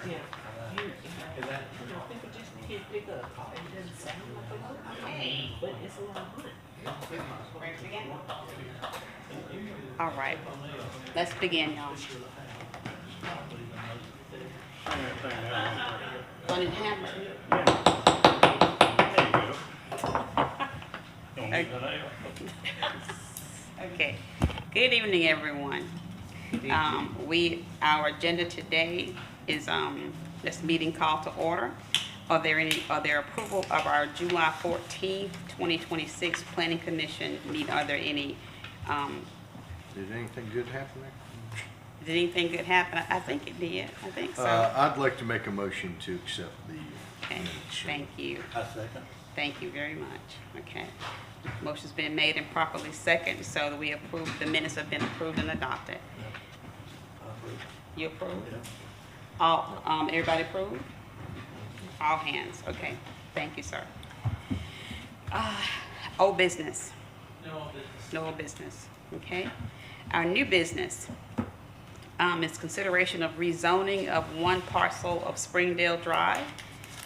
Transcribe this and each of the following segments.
Yeah. People just can't pick up. It doesn't sound like a lot, Okay. but it's a lot of money. Ready to begin? All right, let's begin, y'all. Run and hammer. Okay. Good evening, everyone. Our agenda today is this meeting call to order. Are there approval of our July 14th, 2026 Planning Commission meeting? Are there any, Did anything good happen there? did anything good happen? I think it did. I think so. I'd like to make a motion to accept the Okay, minutes. thank you. I second. Thank you very much. Okay. Motion's been made and properly seconded, so that we approve, the minutes have been approved and adopted. You approve? All, everybody approve? All hands, okay. Thank you, sir. Old business. No old business, okay. Our new business is consideration of rezoning of one parcel of Springdale Drive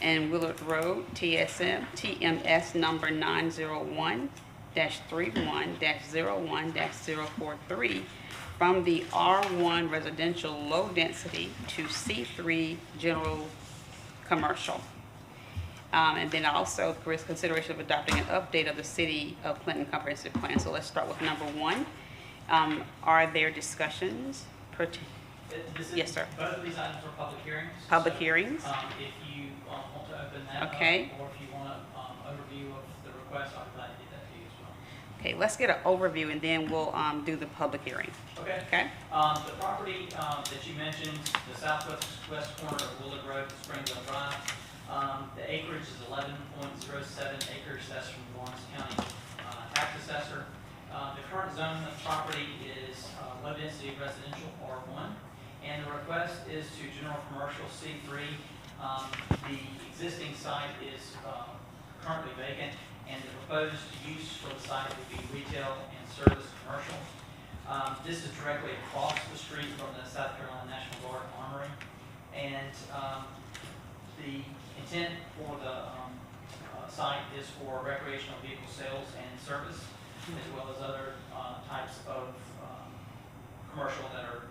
and Willard Road, TMS number 901-31-01-043 from the R1 residential low density to C3 general commercial. And then also for consideration of adopting an update of the City of Clinton Comprehensive Plan. So let's start with number one. Are there discussions? Yes, sir. Both of these items are public hearings. Public So, hearings? If you want to open that up, Okay. or if you want an overview of the request, I'd be glad to do that to you as well. Okay, let's get an overview and then we'll do the public hearing. Okay. Okay? The property that you mentioned, the southwest corner of Willard Road, Springdale Drive, the acreage is 11.07 acres. That's from Lawrence County tax assessor. The current zone of the property is low density residential R1, and the request is to general commercial C3. The existing site is currently vacant, and the proposed use for the site would be retail and service commercial. This is directly across the street from the South Carolina National Guard Armory, and the intent for the site is for recreational vehicle sales and service, as well as other types of commercial that are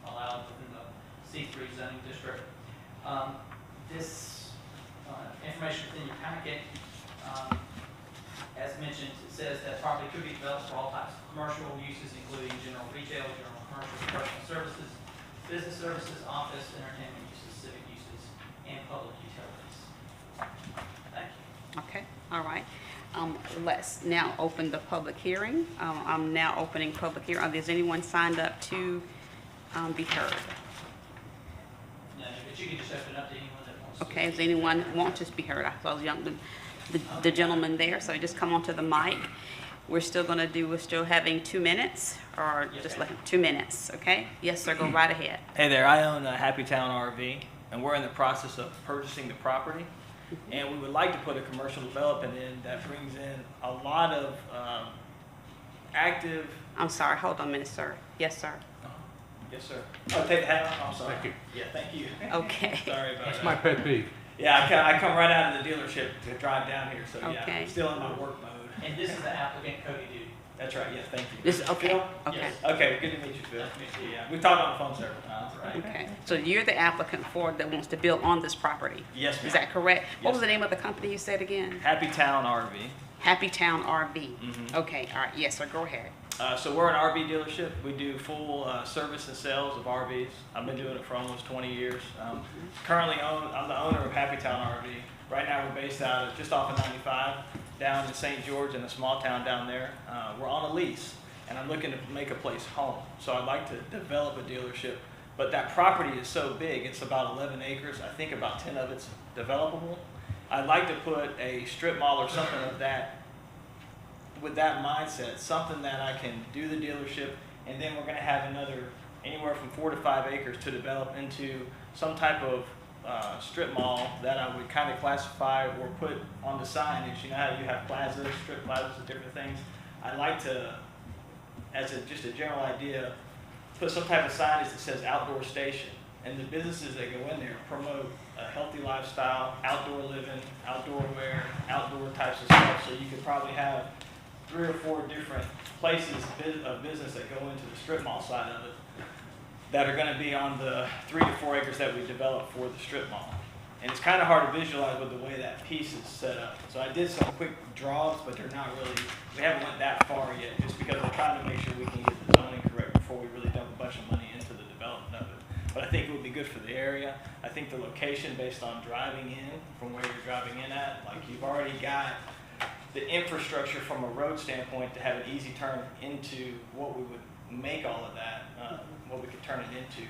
allowed within the C3 zoning district. This information within your packet, as mentioned, it says that property could be developed for all types of commercial uses, including general retail, general commercial, professional services, business services, office, entertainment uses, civic uses, and public utilities. Thank you. Okay, all right. Let's now open the public hearing. I'm now opening public hearing. Is anyone signed up to be heard? No, but you can just open up to anyone that wants to. Okay, does anyone want to be heard? I saw the gentleman there, so just come onto the mic. We're still having 2 minutes, or Yes, just ma'am. like 2 minutes, okay? Yes, sir, go right ahead. Hey there, I own a Happy Town RV, and we're in the process of purchasing the property. And we would like to put a commercial development in that brings in a lot of active. I'm sorry, hold on a minute, sir. Yes, sir. Yes, sir. Oh, take the hat off. I'm sorry. Thank you. Yeah, thank you. Okay. Sorry about That's that. my pet peeve. Yeah, I come right out of the dealership to drive down here, so yeah, Okay. I'm still in my work mode. And this is the applicant, Cody Duty. That's right. Yeah, thank you. This is, okay, Phil? okay. Yes. Okay, good to meet you, Phil. Nice to meet you. Yeah, we talked on the phone several times. Right. Okay, so you're the applicant that wants to build on this property? Yes, ma'am. Is that correct? What Yes. was the name of the company you said again? Happy Town RV. Happy Town RV. Mhm. Okay, all right, yes, sir, go ahead. So we're an RV dealership. We do full service and sales of RVs. I've been doing it for almost 20 years. Currently, I'm the owner of Happy Town RV. Right now, we're based out of just off of 95, down in St. George in a small town down there. We're on a lease, and I'm looking to make a place home. So I'd like to develop a dealership. But that property is so big, it's about 11 acres. I think about 10 of it's developable. I'd like to put a strip mall or something of that, with that mindset, something that I can do the dealership, and then we're gonna have another, anywhere from 4 to 5 acres to develop into some type of strip mall that I would kind of classify or put on the signage. You know how you have plazas, strip plazas, and different things. I'd like to, as just a general idea, put some type of signage that says outdoor station. and the businesses that go in there promote a healthy lifestyle, outdoor living, outdoor wear, outdoor types of stuff. So you could probably have 3 or 4 different places of business that go into the strip mall side of it that are going to be on the 3 to 4 acres that we developed for the strip mall. And it's kind of hard to visualize with the way that piece is set up. So I did some quick draws, but they're not really, we haven't went that far yet, just because we're trying to make sure we can get the zoning correct before we really dump a bunch of money into the development of it. But I think it would be good for the area. I think the location, based on driving in, from where you're driving in at, like you've already got the infrastructure from a road standpoint to have an easy turn into what we would make all of that, what we could turn it into.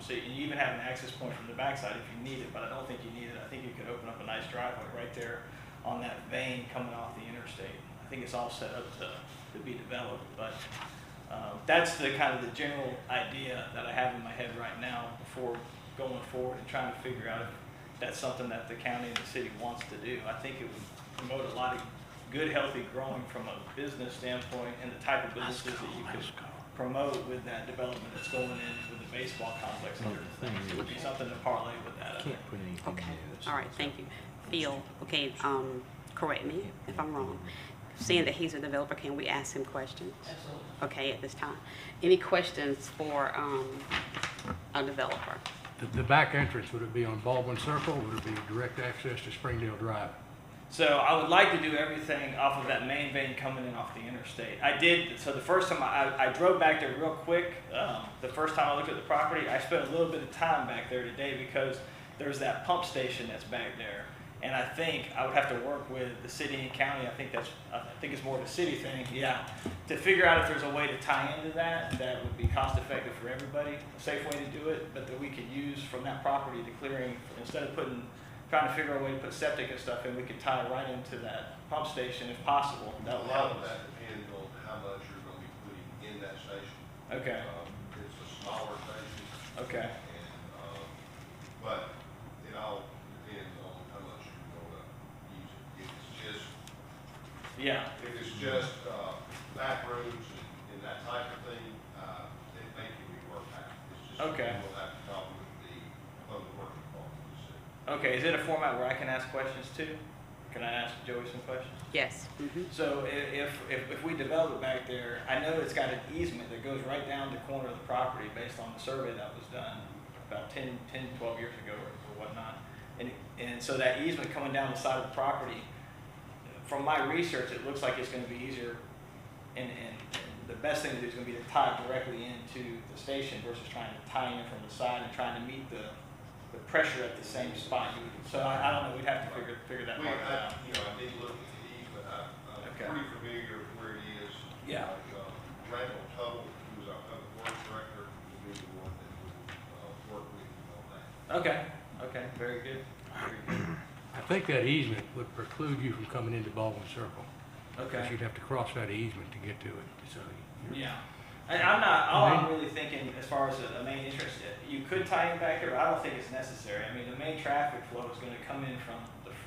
So you even have an access point from the backside if you need it, but I don't think you need it. I think you could open up a nice driveway right there on that vein coming off the interstate. I think it's all set up to be developed, but that's the kind of the general idea that I have in my head right now before going forward and trying to figure out if that's something that the county and the city wants to do. I think it would promote a lot of good, healthy growing from a business standpoint and the type of businesses that you could promote with that development that's going in with the baseball complex and different things. It would be something to parlay with that, I think. Can't put anything Okay, in this. all right, thank you. Phil, okay, correct me if I'm wrong. Seeing that he's a developer, can we ask him questions? Absolutely. Okay, at this time. Any questions for a developer? The back entrance, would it be on Baldwin Circle, or would it be direct access to Springdale Drive? So I would like to do everything off of that main vein coming in off the interstate. I did, so the first time I drove back there real quick, the first time I looked at the property, I spent a little bit of time back there today because there's that pump station that's back there. And I think I would have to work with the city and county, I think it's more of a city thing, yeah, to figure out if there's a way to tie into that would be cost effective for everybody, a safe way to do it, but that we could use from that property to clearing, instead of trying to figure out a way to put septic and stuff in, we could tie right into that pump station if possible. That A would lot help of us. that depends on how much you're gonna be putting in that station. Okay, It's a smaller station, okay, and, but it all depends on how much you're gonna use it. yeah, If it's just, back roads and that type of thing, it can be worked out. It's just, Okay. we'll have to talk with the public works department to see. okay. Is it a format where I can ask questions too? Can I ask Joey some questions? Yes. Mhm. So if we develop it back there, I know it's got an easement that goes right down the corner of the property based on the survey that was done about 10, 12 years ago or whatnot. And so that easement coming down the side of the property, from my research, it looks like it's gonna be easier and the best thing to do is gonna be to tie it directly into the station versus trying to tie in from the side and trying to meet the pressure at the same spot. So I don't know, we'd have to figure that part out. I did look at the easement, I'm Okay. pretty familiar with where it is. Yeah. Randall Tuttle, who was our public works director, would be the one that would, work with you on that. Okay, very good, very good. I think that easement would preclude you from coming into Baldwin Circle. Okay. Because you'd have to cross that easement to get to it, so. Yeah. I'm really thinking as far as a main interest, you could tie in back here, but I don't think it's necessary. I mean, the main traffic flow is gonna come in from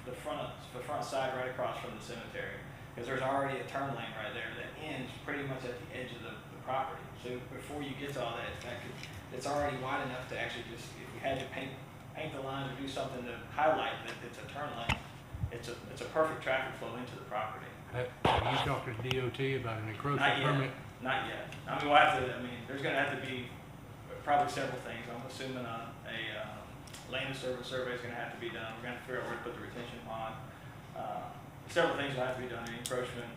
the front side right across from the cemetery. Because there's already a turn lane right there that ends pretty much at the edge of the property. So before you get to all that, it's already wide enough to actually just, if you had to paint the lines or do something to highlight that it's a turn lane, it's a perfect traffic flow into the property. Have you talked to DOT about an Not encroachment yet. permit? Not yet. I mean, there's gonna have to be probably several things. I'm assuming a land disturbance survey is gonna have to be done. We're gonna figure out where to put the retention pond. Several things will have to be done. The encroachment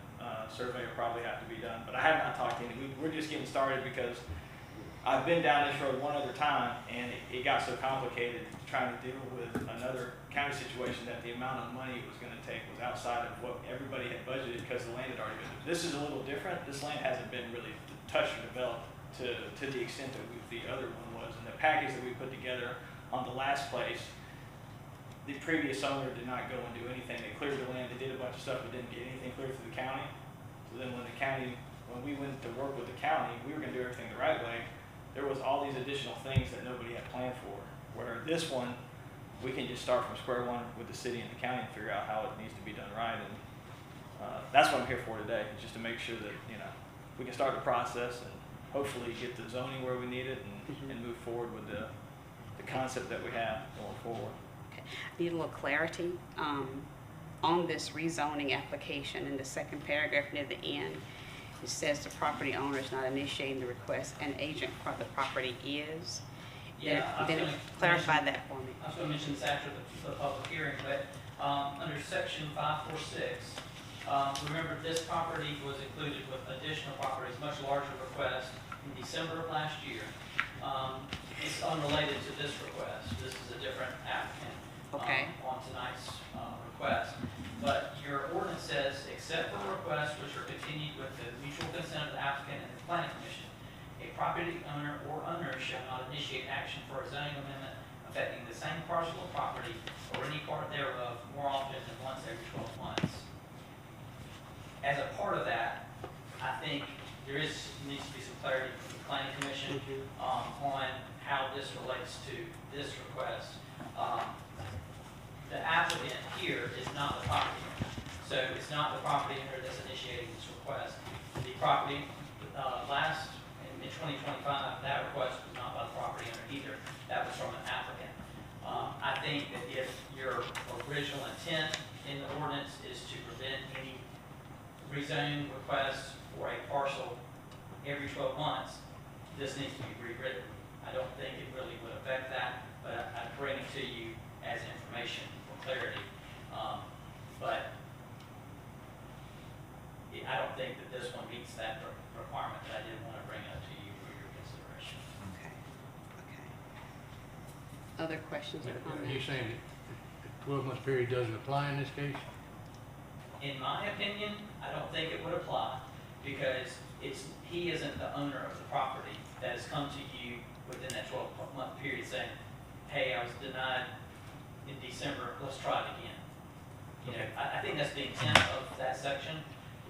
survey will probably have to be done, but I have not talked to any. We're just getting started because I've been down this road one other time and it got so complicated trying to deal with another county situation that the amount of money it was gonna take was outside of what everybody had budgeted because the land had already been. This is a little different. This land hasn't been really touched or developed to the extent that the other one was. And the package that we put together on the last place, the previous owner did not go and do anything. They cleared the land, they did a bunch of stuff, but didn't get anything cleared through the county. So then when we went to work with the county, we were gonna do everything the right way. There was all these additional things that nobody had planned for. Where this one, we can just start from square one with the city and the county and figure out how it needs to be done right. And that's what I'm here for today, is just to make sure that, we can start the process and hopefully get the zoning where we need it and move forward with the concept that we have going forward. Okay. Need a little clarity on this rezoning application. In the second paragraph near the end, it says the property owner is not initiating the request, an agent for the property is. Yeah, I was Then gonna clarify mention- that for me. I was gonna mention this after the public hearing, but, under section 546, remember this property was included with additional properties, much larger request in December of last year. It's unrelated to this request. This is a different applicant. Okay. On tonight's, request. But your ordinance says, except for requests which are continued with the mutual consent of the applicant and the planning commission, a property owner or owners shall not initiate action for a zoning amendment affecting the same parcel of property or any part thereof more often than once every 12 months. As a part of that, I think needs to be some clarity from the planning commission on how this relates to this request. The applicant here is not the property owner. So it's not the property owner that's initiating this request. The property, in 2025, that request was not by the property owner either. That was from an applicant. I think that if your original intent in the ordinance is to prevent any rezoning requests for a parcel every 12 months, this needs to be rewritten. I don't think it really would affect that, but I bring it to you as information for clarity. But I don't think that this one meets that requirement, that I did want to bring up to you for your consideration. Okay. Okay. Other questions or Are you comments? saying that the 12-month period doesn't apply in this case? In my opinion, I don't think it would apply because he isn't the owner of the property that has come to you within that 12-month period saying, hey, I was denied in December, let's try it again. You know, I think that's the intent of that section,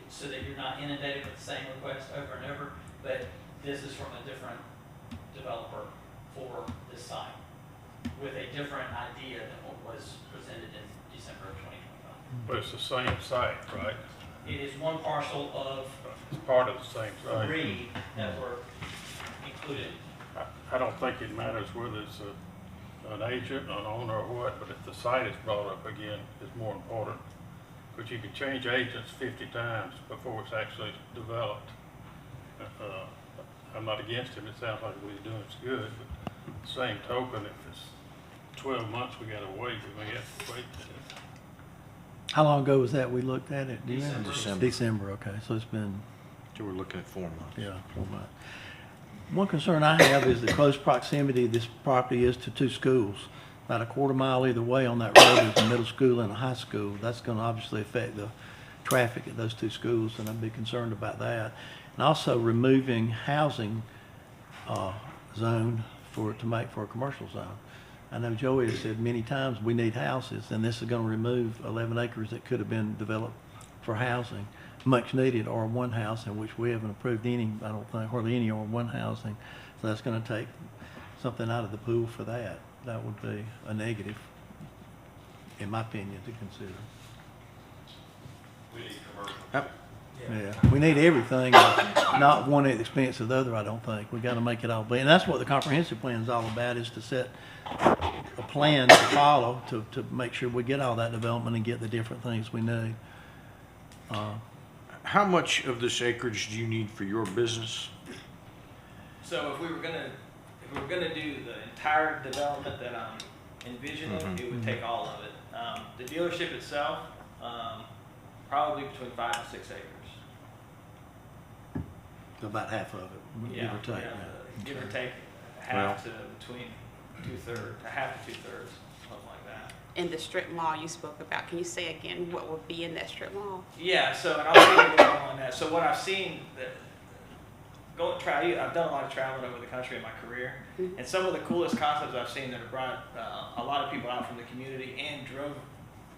so that you're not inundated with the same request over and over, but this is from a different developer for this site with a different idea than what was presented in December of 2025. But it's the same site, right? It is one parcel of It's part of the same site. 3 that were included. I don't think it matters whether it's an agent, an owner, or what, but if the site is brought up again, it's more important. But you can change agents 50 times before it's actually developed. I'm not against him, it sounds like what he's doing is good, but same token, if it's 12 months, we gotta wait, we may have to wait. How long ago was that we looked at it? Do you remember? December. December, okay, so it's been, So we're looking at 4 months. yeah, 4 months. One concern I have is the close proximity this property is to 2 schools. About a quarter mile either way on that road is a middle school and a high school. That's gonna obviously affect the traffic at those 2 schools, and I'd be concerned about that. And also removing housing zone to make for a commercial zone. I know Joey has said many times we need houses, and this is gonna remove 11 acres that could have been developed for housing, much needed R1 housing, which we haven't approved any, I don't think, hardly any R1 housing. So that's gonna take something out of the pool for that. That would be a negative, in my opinion, to consider. We need commercial. Yeah, we need everything, but not one at the expense of the other, I don't think. We gotta make it all be, and that's what the comprehensive plan is all about, is to set a plan to follow to make sure we get all that development and get the different things we need. How much of this acreage do you need for your business? So if we were gonna do the entire development that I'm envisioning, it would take all of it. The dealership itself, probably between 5 and 6 acres. About half of it, give or take. Yeah, give or take half to between 2/3, a half to 2/3, something like that. In the strip mall you spoke about, can you say again what would be in that strip mall? Yeah, so, and I'll see you on that. So what I've seen, I've done a lot of traveling over the country in my career, and some of the coolest concepts I've seen that have brought a lot of people out from the community and drove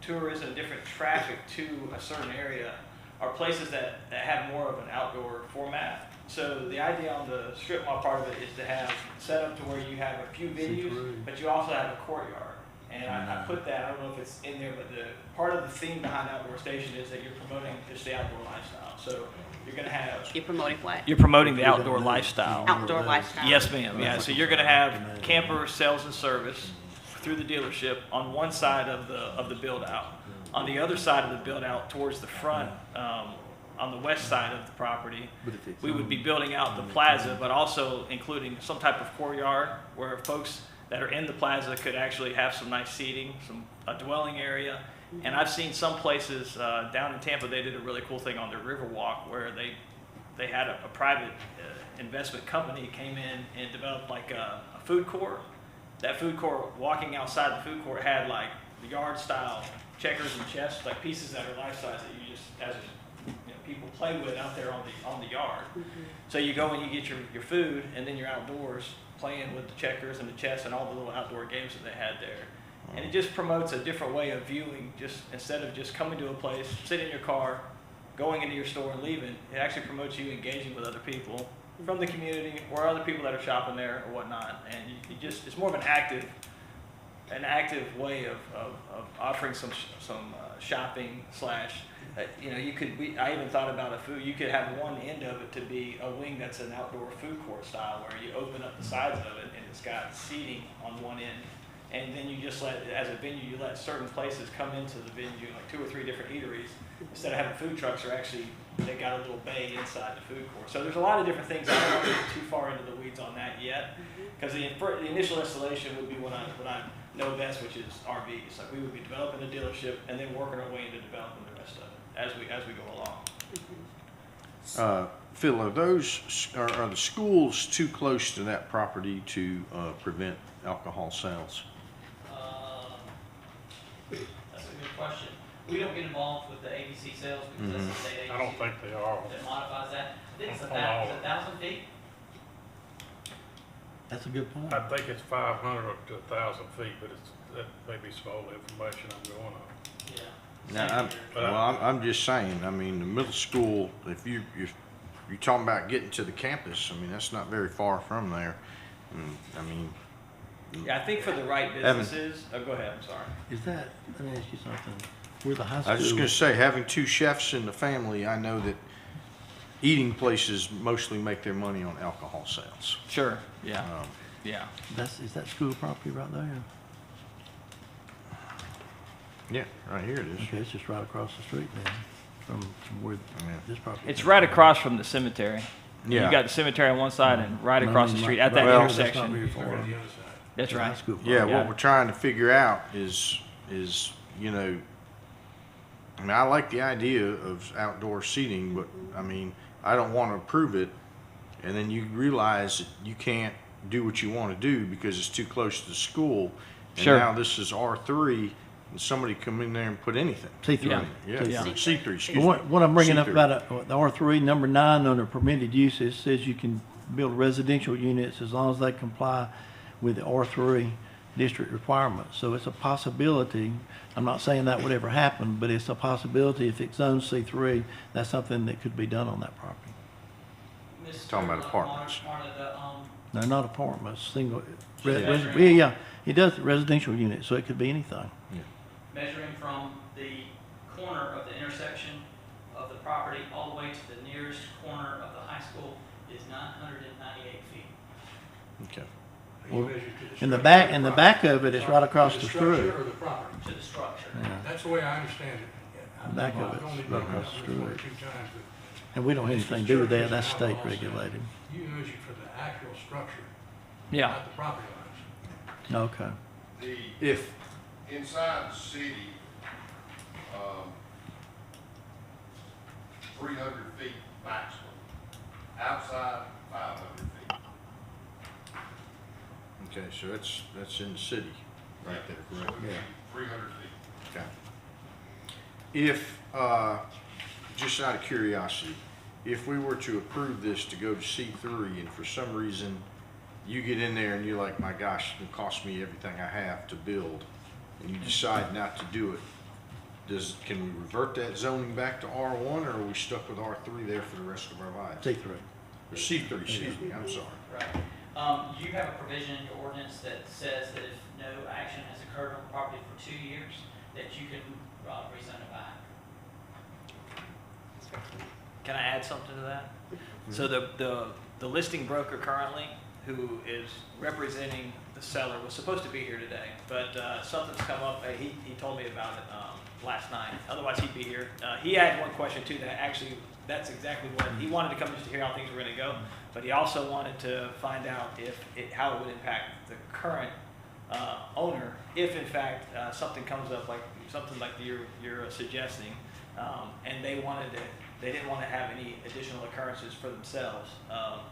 tourism and different traffic to a certain area are places that have more of an outdoor format. So the idea on the strip mall part of it is to have set up to where you have a few venues, but you also have a courtyard. And I put that, I don't know if it's in there, but the part of the theme behind Outdoor Station is that you're promoting just the outdoor lifestyle. So you're gonna have, You're promoting what? you're promoting the outdoor lifestyle. Outdoor lifestyle. Yes, ma'am, yeah, so you're gonna have camper sales and service through the dealership on one side of the build out. On the other side of the build out towards the front, on the west side of the property, we would be building out the plaza, but also including some type of courtyard where folks that are in the plaza could actually have some nice seating, a dwelling area. And I've seen some places down in Tampa, they did a really cool thing on their Riverwalk where they had a private investment company came in and developed like a food court. That food court, walking outside the food court, had like the yard style checkers and chess, like pieces that are life size that you just, as people play with out there on the yard. So you go and you get your food, and then you're outdoors playing with the checkers and the chess and all the little outdoor games that they had there. And it just promotes a different way of viewing, just instead of just coming to a place, sitting in your car, going into your store and leaving. It actually promotes you engaging with other people from the community or other people that are shopping there or whatnot. And you just, it's more of an active way of offering some shopping slash, I even thought about you could have one end of it to be a wing that's an outdoor food court style where you open up the sides of it and it's got seating on one end. And then you just as a venue, you let certain places come into the venue, like 2 or 3 different eateries. Instead of having food trucks, they got a little bay inside the food court. So there's a lot of different things. I don't want to get too far into the weeds on that yet, because the initial installation would be what I know best, which is RVs. Like we would be developing a dealership and then working our way into developing the rest of it as we go along. Phil, are the schools too close to that property to prevent alcohol sales? That's a good question. We don't get involved with the ABC sales because that's the state agency. I don't think they are. That modifies that. I think it's On all. 1,000 feet. That's a good point. I think it's 500 up to 1,000 feet, but that may be some old information I'm going on. Yeah. Now, I'm just saying, I mean, the middle school, if you're talking about getting to the campus, I mean, that's not very far from there. I mean, Yeah, I think for the right businesses. Oh, go ahead. I'm sorry. Let me ask you something. We're the high school. I was just gonna say, having 2 chefs in the family, I know that eating places mostly make their money on alcohol sales. Sure. Yeah. Yeah. Is that school property right there? Yeah, right here it is. Okay, it's just right across the street then, from where this property. It's right across from the cemetery. Yeah. You got the cemetery on one side and right No, across the street at that well, That's not intersection. very far. That's High right. school Yeah, property. what we're trying to figure out is, you know, I mean, I like the idea of outdoor seating, but I mean, I don't want to approve it, and then you realize that you can't do what you want to do because it's too close to the school. And Sure. now this is R3, and somebody come in there and put anything. C3. Yeah, Yeah. C3, excuse But me. what I'm bringing up C3. about the R3, number 9 under permitted uses says you can build residential units as long as they comply with the R3 district requirements. So it's a possibility. I'm not saying that would ever happen, but it's a possibility if it's zoned C3, that's something that could be done on that property. Talking about apartments. No, not apartments, single, Yeah. yeah, it does residential units, so it could be anything. Measuring from the corner of the intersection of the property all the way to the nearest corner of the high school is 998 feet. Okay. Well, in the back of it, it's right across the structure street. or the property? To the structure. Yeah. That's the way I understand it. Back of I've it's only right been across the out before street. 2 times, but And we don't have anything to do with that, that's state regulated. you measure for the actual structure, Yeah. not the property lines. Okay. If, Inside the city, 300 feet maximum. Outside, 500 feet. okay, so that's in the city, right there, So correct? it'd be 300 feet. Okay. If, just out of curiosity, if we were to approve this to go to C3 and for some reason you get in there and you're like, my gosh, it cost me everything I have to build, and you decide not to do it, can we revert that zoning back to R1, or are we stuck with R3 there for the rest of our lives? C3. Or C3, excuse me, I'm sorry. Right. You have a provision in your ordinance that says that if no action has occurred on the property for 2 years, that you can rezone it back. Can I add something to that? So the listing broker currently, who is representing the seller, was supposed to be here today, but something's come up. He told me about it last night. Otherwise, he'd be here. He had one question too. That's exactly what he wanted to come just to hear how things were going to go. But he also wanted to find out how it would impact the current owner if, in fact, something comes up something like you're suggesting, and they didn't want to have any additional occurrences for themselves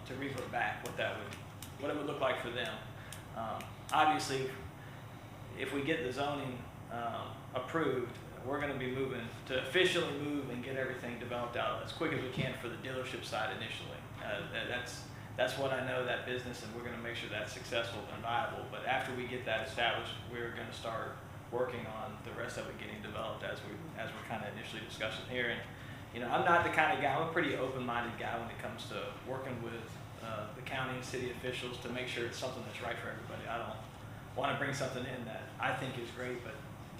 to revert back what it would look like for them. Obviously, if we get the zoning approved, we're going to be moving to officially move and get everything developed out as quick as we can for the dealership side initially. That's what I know, that business, and we're going to make sure that's successful and viable. But after we get that established, we're going to start working on the rest of it getting developed as we're kind of initially discussing here. And you know, I'm not the kind of guy. I'm a pretty open-minded guy when it comes to working with the county and city officials to make sure it's something that's right for everybody. I don't want to bring something in that I think is great, but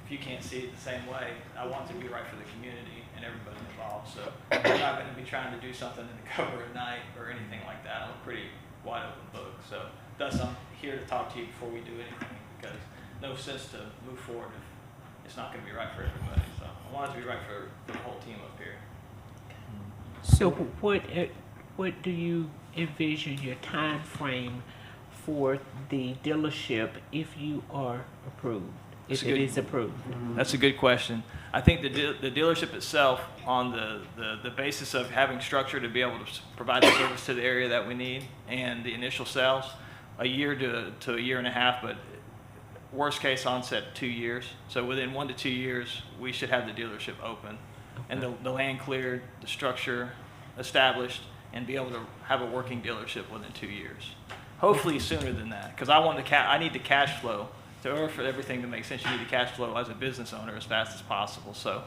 if you can't see it the same way, I want it to be right for the community and everybody involved. So I'm not going to be trying to do something in the cover at night or anything like that. I'm a pretty wide open book. So thus I'm here to talk to you before we do anything, because no sense to move forward if it's not going to be right for everybody. So I want it to be right for the whole team up here. So what do you envision your time frame for the dealership if you are approved, if it is approved? That's a good question. I think the dealership itself, on the basis of having structure to be able to provide the service to the area that we need, and the initial sales, a year to a year and a half, but worst case onset 2 years. So within 1 to 2 years, we should have the dealership open, and the land cleared, the structure established, and be able to have a working dealership within 2 years. Hopefully sooner than that, because I need the cash flow. In order for everything to make sense, you need the cash flow as a business owner as fast as possible. So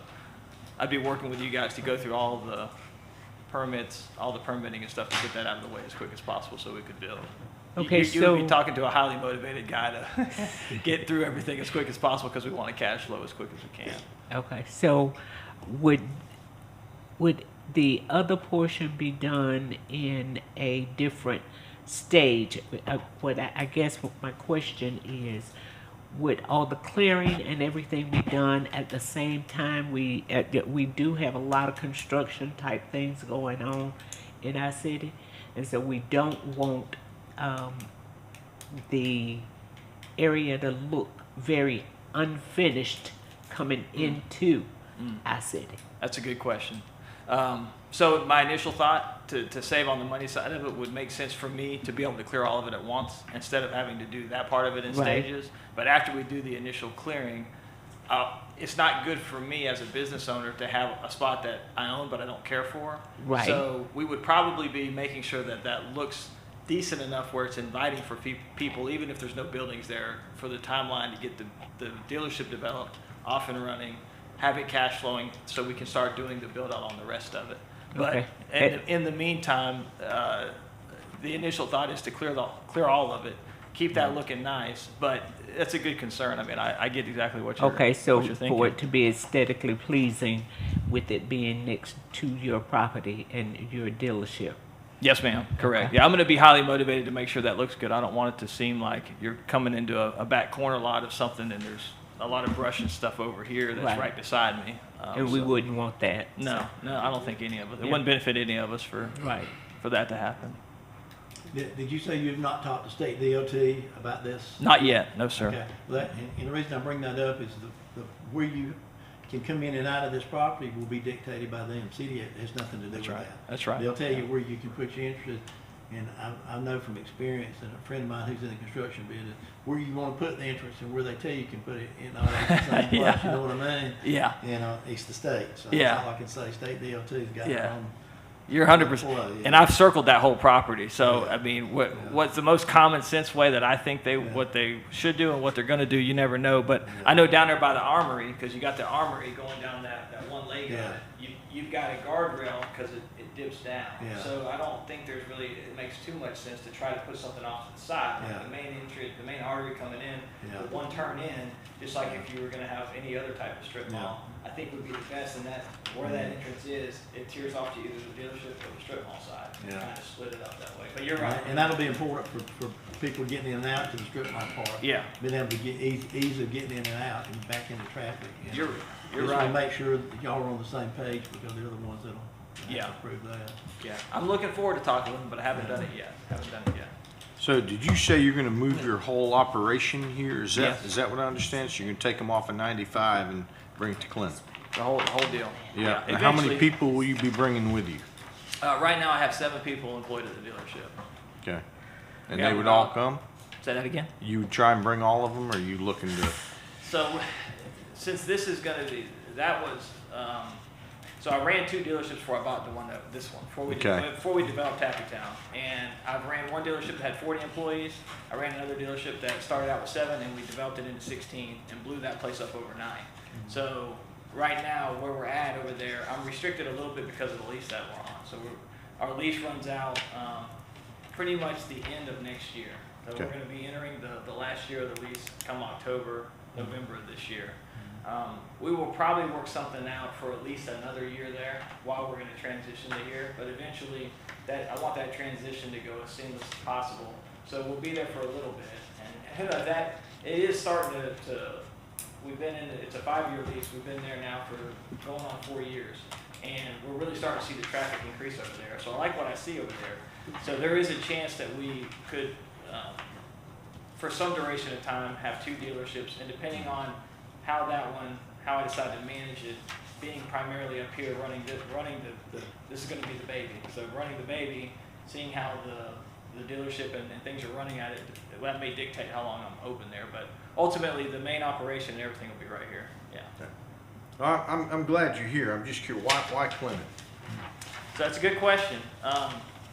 I'd be working with you guys to go through all the permits, all the permitting and stuff, to get that out of the way as quick as possible so we could build. Okay, you would be talking to a highly motivated guy to get through everything as quick as possible, because we want a cash flow as quick as we can. Okay, so would the other portion be done in a different stage? I guess my question is, would all the clearing and everything be done at the same time? We do have a lot of construction type things going on in our city, and so we don't want the area to look very unfinished coming into our city. That's a good question. So my initial thought, to save on the money side of it, would make sense for me to be able to clear all of it at once instead of having to do that part of it in stages. But after we do the initial clearing, it's not good for me as a business owner to have a spot that I own but I don't care for. Right. So we would probably be making sure that that looks decent enough where it's inviting for people, even if there's no buildings there, for the timeline to get the dealership developed, off and running, have it cash flowing, so we can start doing the build out on the rest of it. But in the meantime, the initial thought is to clear all of it, keep that looking nice. But that's a good concern. I mean, I get exactly what you're thinking. For it to be aesthetically pleasing, with it being next to your property and your dealership. Yes, ma'am. Correct. Okay. Yeah, I'm going to be highly motivated to make sure that looks good. I don't want it to seem like you're coming into a back corner lot of something and there's a lot of brush and stuff over here that's right beside me. And we wouldn't want that. No, I don't think any of us. It wouldn't benefit any of us for that to happen. Did you say you've not talked to state DOT about this? Not yet, no, sir. Okay. Well, and the reason I bring that up is where you can come in and out of this property will be dictated by them. City has nothing to do with that. That's right. They'll tell you where you can put your interest. And I know from experience, and a friend of mine who's in the construction business, where you want to put the interest and where they tell you can put it in all the same place, you know what I mean? Yeah. And it's the state. So Yeah. that's all I can say. State DOT's got their own. You're 100%. And I've circled that whole property. So, I mean, what's the most common sense way that I think what they should do and what they're going to do, you never know. But I know down there by the armory, because you got the armory going down that one leg of it, you've got a guardrail because it dips down. Yeah. So I don't think there's really, it makes too much sense to try to put something off to the side. Like Yeah. the main entry, the main artery coming in, Yeah. the one turn in, just like if you were gonna have any other type of strip mall, I think would be the best, and that, where that entrance is, it tears off to either the dealership or the strip mall side. Yeah. Kind of split it up that way, but you're right. And that'll be important for people getting in and out to the strip mall part. Yeah, Being able to get ease of getting in and out and back into traffic. And you're just right. to make sure that y'all are on the same page, because they're the ones that'll have Yeah. to approve that. Yeah, I'm looking forward to talking with them, but I haven't done it yet. So did you say you're gonna move your whole operation here? Is Yes. that what I understand? So you're gonna take them off of 95 and bring it to Clinton? The whole deal. Yeah. And how many eventually- people will you be bringing with you? Right now, I have 7 people employed at the dealership. Okay. And Yeah, they would all about- come? Say that again? You would try and bring all of them, or are you looking to? So, since this is gonna be, that was, so I ran 2 dealerships before I bought this one, Okay. before we developed Happy Town. And I've ran one dealership that had 40 employees. I ran another dealership that started out with 7, and we developed it into 16 and blew that place up overnight. So, right now, where we're at over there, I'm restricted a little bit because of the lease that we're on. So our lease runs out, pretty much the end of next year. So we're Okay. gonna be entering the last year of the lease come October, November of this year. We will probably work something out for at least another year there while we're gonna transition to here, but eventually I want that transition to go as seamless as possible. So we'll be there for a little bit, and who knows, that, it is starting to we've been in, it's a 5-year lease, we've been there now for going on 4 years, and we're really starting to see the traffic increase over there, so I like what I see over there. So there is a chance that we could, for some duration of time, have 2 dealerships, and depending on how I decide to manage it, being primarily up here, running this is gonna be the baby, so running the baby, seeing how the dealership and things are running at it, that may dictate how long I'm open there, but ultimately, the main operation and everything will be right here, yeah. Well, I'm glad you're here. I'm just curious, why Clinton? So that's a good question.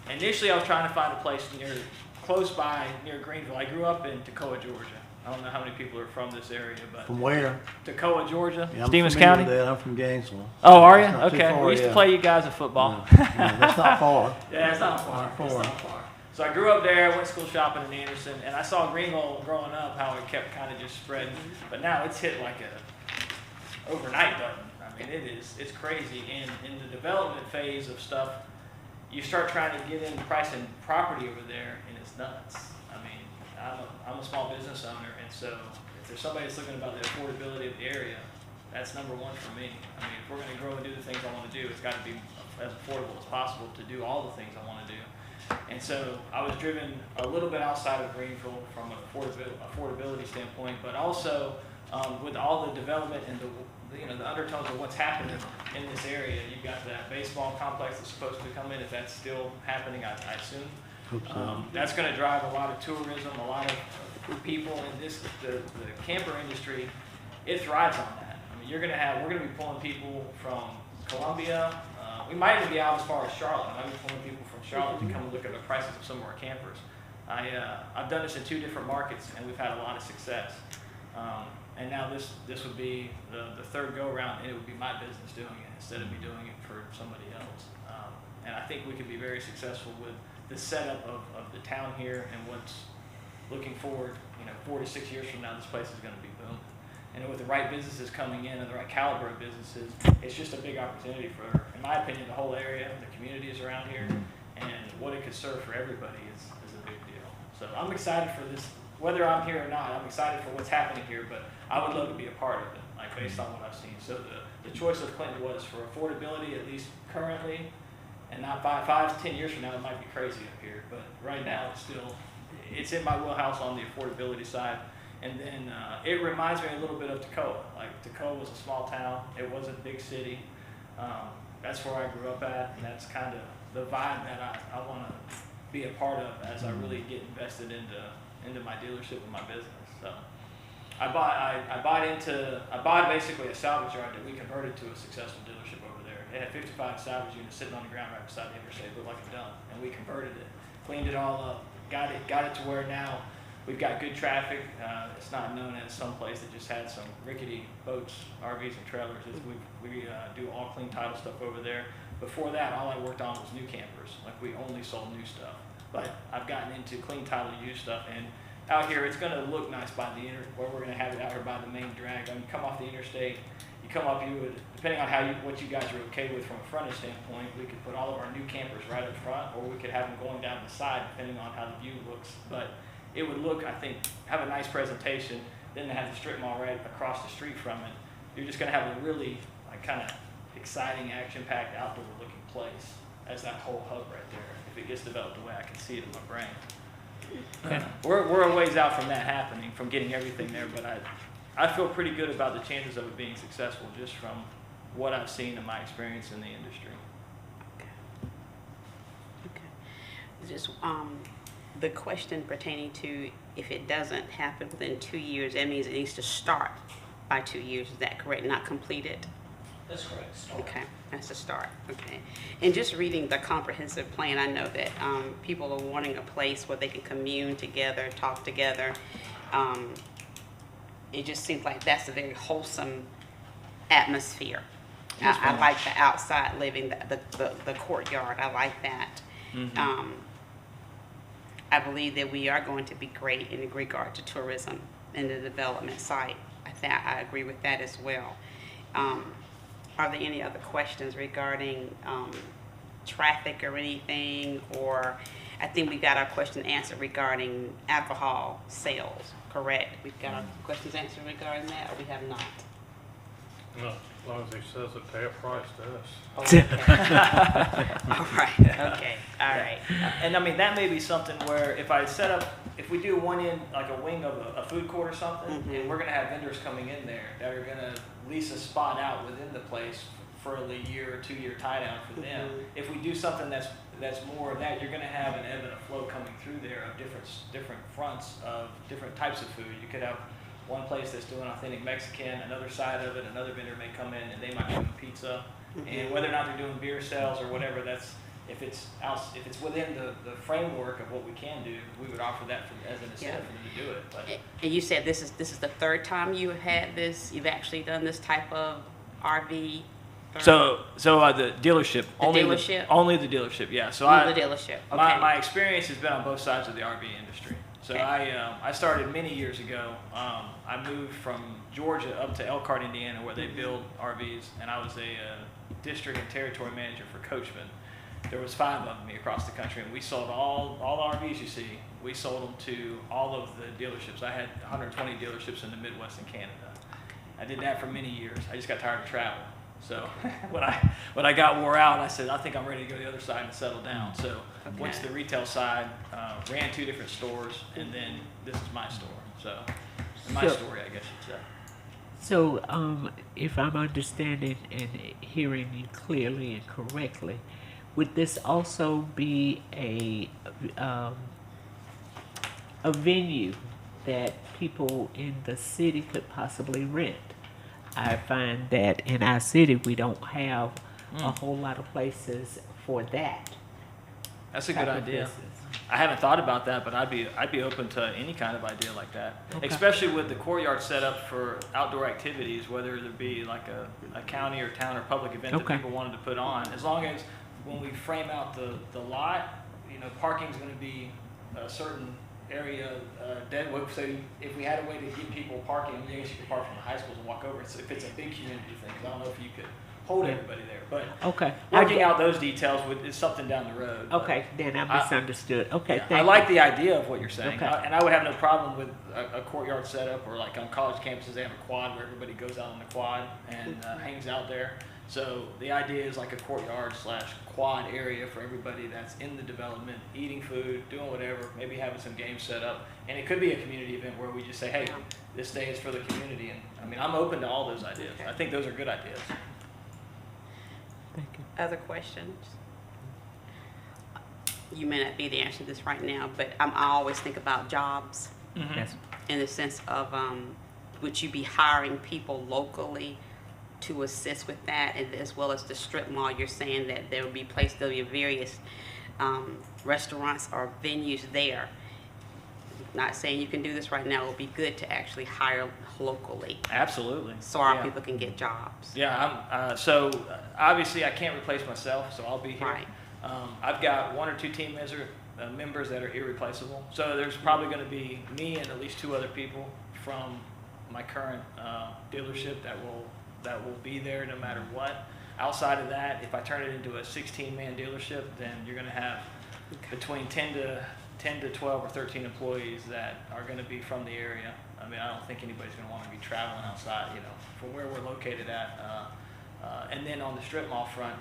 Initially, I was trying to find a place close by, near Greenville. I grew up in Toccoa, Georgia. I don't know how many people are from this area, but From where? Toccoa, Georgia, Yeah, I'm Stevens familiar County. with that. I'm from Gainesville. Oh, are you? It's not too Okay. far, We used to yeah. play you guys at football. Yeah, that's not far. Yeah, it's not far. Not far. It's not far. So I grew up there, went to school shopping in Anderson, and I saw Greenville growing up, how it kept kind of just spreading. But now it's hit like a overnight button. I mean, it's crazy. And in the development phase of stuff, you start trying to get in pricing property over there, and it's nuts. I mean, I'm a small business owner, and so if there's somebody that's looking about the affordability of the area, that's number 1 for me. I mean, if we're going to grow and do the things I want to do, it's got to be as affordable as possible to do all the things I want to do. And so I was driven a little bit outside of Greenville from an affordability standpoint, but also with all the development and the undertones of what's happening in this area. You've got that baseball complex that's supposed to come in, if that's still happening, I assume. Hope so. That's going to drive a lot of tourism, a lot of people in the camper industry. It thrives on that. I mean, we're going to be pulling people from Columbia. We might even be out as far as Charlotte. I might be pulling people from Charlotte to come and look at the prices of some of our campers. I've done this in 2 different markets, and we've had a lot of success. And now this would be the 3rd go around, and it would be my business doing it instead of me doing it for somebody else. And I think we could be very successful with the setup of the town here and what's looking forward. 4 to 6 years from now, this place is going to be booming. And with the right businesses coming in and the right caliber of businesses, it's just a big opportunity for, in my opinion, the whole area, the communities around here, and what it could serve for everybody is a big deal. So I'm excited for this, whether I'm here or not, I'm excited for what's happening here, but I would love to be a part of it, like based on what I've seen. So the choice of Clinton was for affordability, at least currently, and not 5 to 10 years from now, it might be crazy up here, but right now it's in my wheelhouse on the affordability side. And then it reminds me a little bit of Toccoa. Like Toccoa was a small town. It wasn't a big city. That's where I grew up at, and that's kind of the vibe that I want to be a part of as I really get invested into my dealership and my business. So I bought basically a salvage yard that we converted to a successful dealership over there. It had 55 salvage units sitting on the ground right beside the interstate. It looked like a dump, and we converted it, cleaned it all up, got it to where now we've got good traffic. It's not known as some place that just had some rickety boats, RVs, and trailers. We do all clean title stuff over there. Before that, all I worked on was new campers. Like, we only sold new stuff. But I've gotten into clean title used stuff, and out here, it's gonna look nice by the where we're gonna have it out here by the main drag. I mean, you come off the interstate, you come up, you would, depending on what you guys are okay with from a frontage standpoint, we could put all of our new campers right up front, or we could have them going down the side, depending on how the view looks. But it would look, I think, have a nice presentation, then to have the strip mall right across the street from it. You're just gonna have a really, like, kind of exciting, action-packed, outdoor-looking place as that whole hub right there, if it gets developed the way I can see it in my brain. We're a ways out from that happening, from getting everything there, but I feel pretty good about the chances of it being successful just from what I've seen in my experience in the industry. Okay. Just the question pertaining to if it doesn't happen within 2 years, that means it needs to start by 2 years. Is that correct? Not completed? That's correct. Start. Okay, that's a start. Okay. And just reading the comprehensive plan, I know that people are wanting a place where they can commune together, talk together. It just seems like that's a very wholesome atmosphere. I like the outside living, the courtyard. I like that. Mm-hmm. I believe that we are going to be great in regard to tourism and the development site. I agree with that as well. Are there any other questions regarding traffic or anything? Or I think we got our question answered regarding alcohol sales, correct? We've got our questions answered regarding that, or we have not? No, as long as he says it, pay a price to us. Okay. All right, okay, all right. And I mean, that may be something where if we do one in, like a wing of a food court or something, and we're gonna have vendors coming in there that are gonna lease a spot out within the place for a year or 2 year tie down for them. If we do something that's more of that, you're gonna have an ebb and a flow coming through there of different fronts of different types of food. You could have one place that's doing authentic Mexican, another side of it, another vendor may come in and they might be doing pizza. And whether or not they're doing beer sales or whatever, if it's within the framework of what we can do, we would offer that as an incentive for them to do it. But And you said this is the third time you have had this, you've actually done this type of RV? So the dealership, only the dealership, yeah. So The dealership, okay. my experience has been on both sides of the RV industry. So Okay. I started many years ago. I moved from Georgia up to Elkhart, Indiana, where they build RVs, and I was a district and territory manager for Coachman. There was 5 of me across the country, and we sold all the RVs you see. We sold them to all of the dealerships. I had 120 dealerships in the Midwest and Canada. I did that for many years. I just got tired of travel. So when I got wore out, I said, I think I'm ready to go to the other side and settle down. So went to the retail side, ran 2 different stores, and then this is my store. So my story, I guess you'd say. So, if I'm understanding and hearing you clearly and correctly, would this also be a venue that people in the city could possibly rent? I find that in our city we don't have a whole lot of places for that. That's a type good of idea. business. I haven't thought about that, but I'd be open to any kind of idea like that. Okay. Especially with the courtyard set up for outdoor activities, whether it be like a county or town or public event that Okay. people wanted to put on. As long as when we frame out the lot, parking's going to be a certain area deadwood. So if we had a way to get people parking, I guess you could park from the high schools and walk over. So if it's a big community thing, 'cause I don't know if you could hold everybody there, but Okay. working out those details is something down the road. but- Okay, then I misunderstood. Okay, yeah, thank I like the idea of what you're saying, Okay. and I would have no problem with a courtyard setup, or like on college campuses, they have a quad where everybody goes out on the quad and hangs out there. So the idea is like a courtyard / quad area for everybody that's in the development, eating food, doing whatever, maybe having some games set up. And it could be a community event where we just say, hey, this day is for the community. And I mean, I'm open to all those ideas. Okay. I think those are good ideas. Thank you. Other questions? You may not be the answer to this right now, but I always think about jobs Yes. in the sense of, would you be hiring people locally to assist with that, and as well as the strip mall? You're saying that there will be various restaurants or venues there. not saying you can do this right now, it would be good to actually hire locally Absolutely. so our Yeah. people can get jobs. Yeah, obviously I can't replace myself, so I'll be here. Right. I've got 1 or 2 team members that are irreplaceable. So there's probably going to be me and at least 2 other people from my current dealership that will be there no matter what. Outside of that, if I turn it into a 16-man dealership, then you're going to have between 10 to 12 or 13 employees that are going to be from the area. I mean, I don't think anybody's going to want to be traveling outside, from where we're located at. And then on the strip mall front,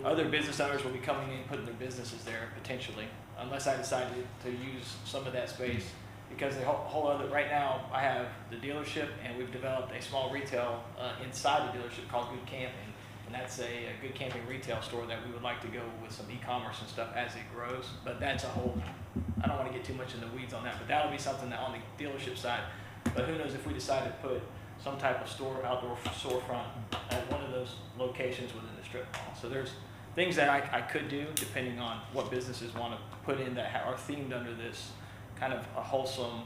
other business owners will be coming in and putting their businesses there potentially, unless I decide to use some of that space. Because the whole other, right now, I have the dealership, and we've developed a small retail inside the dealership called Good Camping. And that's a Good Camping retail store that we would like to go with some e-commerce and stuff as it grows. But that's a whole, I don't want to get too much in the weeds on that, but that'll be something that on the dealership side. But who knows if we decide to put some type of outdoor storefront at one of those locations within the strip mall. So there's things that I could do depending on what businesses want to put in that are themed under this kind of a wholesome,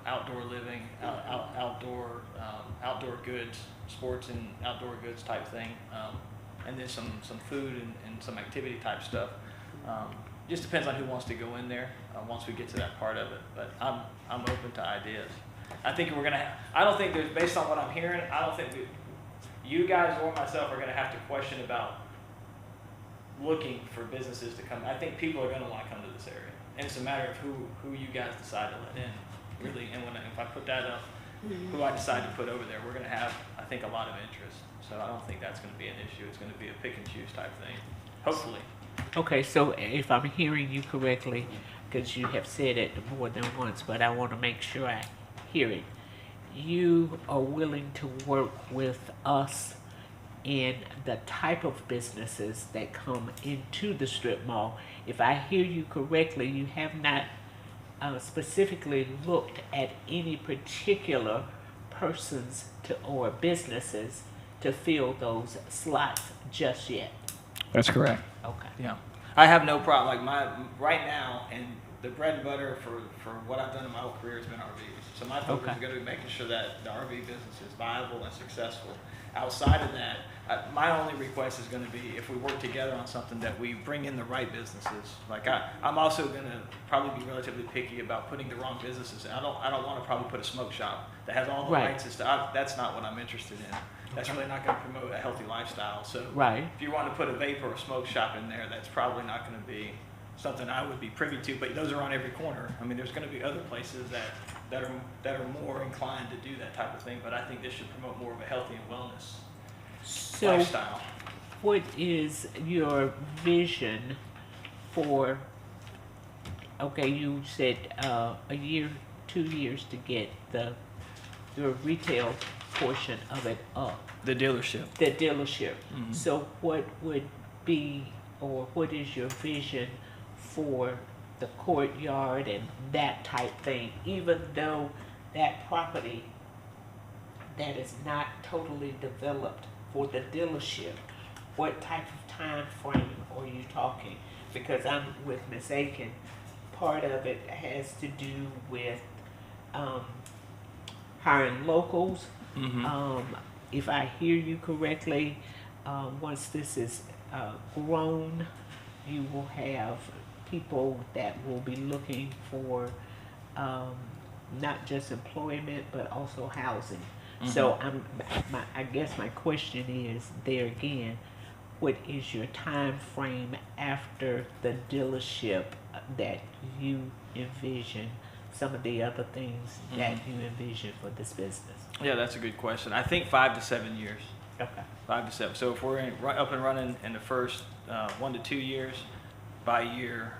outdoor living, outdoor goods, sports and outdoor goods type thing, and then some food and some activity type stuff. Just depends on who wants to go in there once we get to that part of it. But I'm open to ideas. I think I don't think there's, based on what I'm hearing, I don't think you guys or myself are going to have to question about looking for businesses to come. I think people are going to want to come to this area. And it's a matter of who you guys decide to let in, really. And if I put that up, who I decide to put over there, we're going to have, I think, a lot of interest. So I don't think that's going to be an issue. It's going to be a pick and choose type thing, hopefully. Okay, so if I'm hearing you correctly, because you have said it more than once, but I want to make sure I hear it. You are willing to work with us in the type of businesses that come into the strip mall. If I hear you correctly, you have not specifically looked at any particular persons or businesses to fill those slots just yet. That's correct. Okay. Yeah. I have no problem. Like right now, and the bread and butter for what I've done in my whole career has been RVs. So my focus is going to be making sure that the RV business is viable and successful. Outside of that, my only request is going to be if we work together on something that we bring in the right businesses. Like I'm also going to probably be relatively picky about putting the wrong businesses in. I don't want to probably put a smoke shop that has all the rights and stuff. That's not what I'm interested in. That's really not going to promote a healthy lifestyle. So if you want to put a vape or a smoke shop in there, that's probably not going to be something I would be privy to. But those are on every corner. I mean, there's going to be other places that are more inclined to do that type of thing. But I think this should promote more of a healthy and wellness lifestyle. What is your vision for? Okay, you said a year, 2 years to get your retail portion of it up. The dealership. The dealership. Mm-hmm. So what would be, or what is your vision for the courtyard and that type thing, even though that property that is not totally developed for the dealership, what type of time frame are you talking? Because I'm with Ms. Aiken, part of it has to do with hiring locals. Mm-hmm. If I hear you correctly, once this is grown, you will have people that will be looking for not just employment but also housing. Mm-hmm. So I guess my question is there again, what is your time frame after the dealership that you envision, some of the other things that you envision for this business? Yeah, that's a good question. I think 5 to 7 years. Okay. 5 to 7. So if we're up and running in the first 1 to 2 years, by year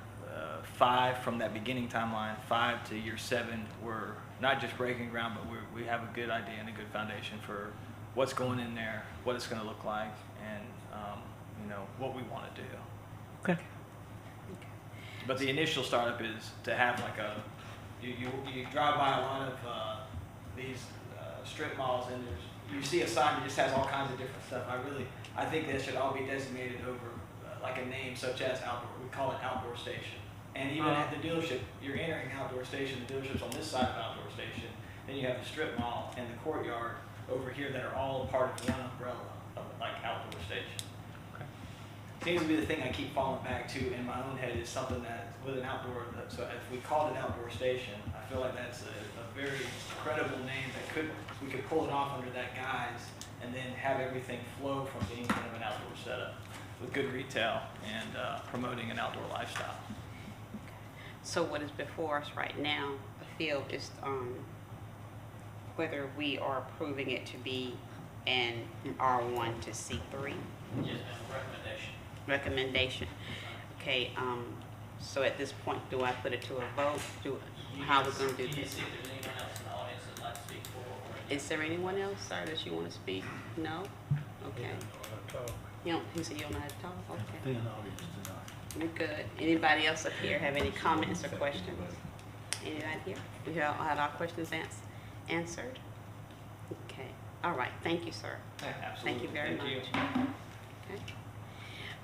5 from that beginning timeline, 5 to year 7, we're not just breaking ground, but we have a good idea and a good foundation for what's going in there, what it's going to look like, and what we want to do. Okay. But the initial startup is to have like you drive by a lot of these strip malls and you see a sign that just has all kinds of different stuff. I think that should all be designated over like a name such as outdoor. We call it outdoor station. And even at the dealership, you're entering outdoor station, the dealership's on this side of outdoor station, then you have the strip mall and the courtyard over here that are all part of one umbrella of like outdoor station. Seems to be the thing I keep falling back to in my own head is something that with an outdoor, so if we called it outdoor station, I feel like that's a very credible name that we could pull it off under that guise and then have everything flow from being kind of an outdoor setup with good retail and promoting an outdoor lifestyle. So what is before us right now, I feel, is whether we are approving it to be an R1 to C3 Yes, ma'am, recommendation. recommendation. Okay, so at this point, do I put it to a vote? How are we gonna do You need to this? see if there's anyone else in the audience that'd like to speak for or against. Is there anyone else, sir, that you wanna speak? No? Okay. You don't, he said you don't know how to talk? Okay. Thin audience tonight. We're good. Anybody else up here have any comments or questions? Anybody here? We have all had our questions answered? Okay, all right, thank you, sir. Absolutely. Thank you very Thank you. much. Okay.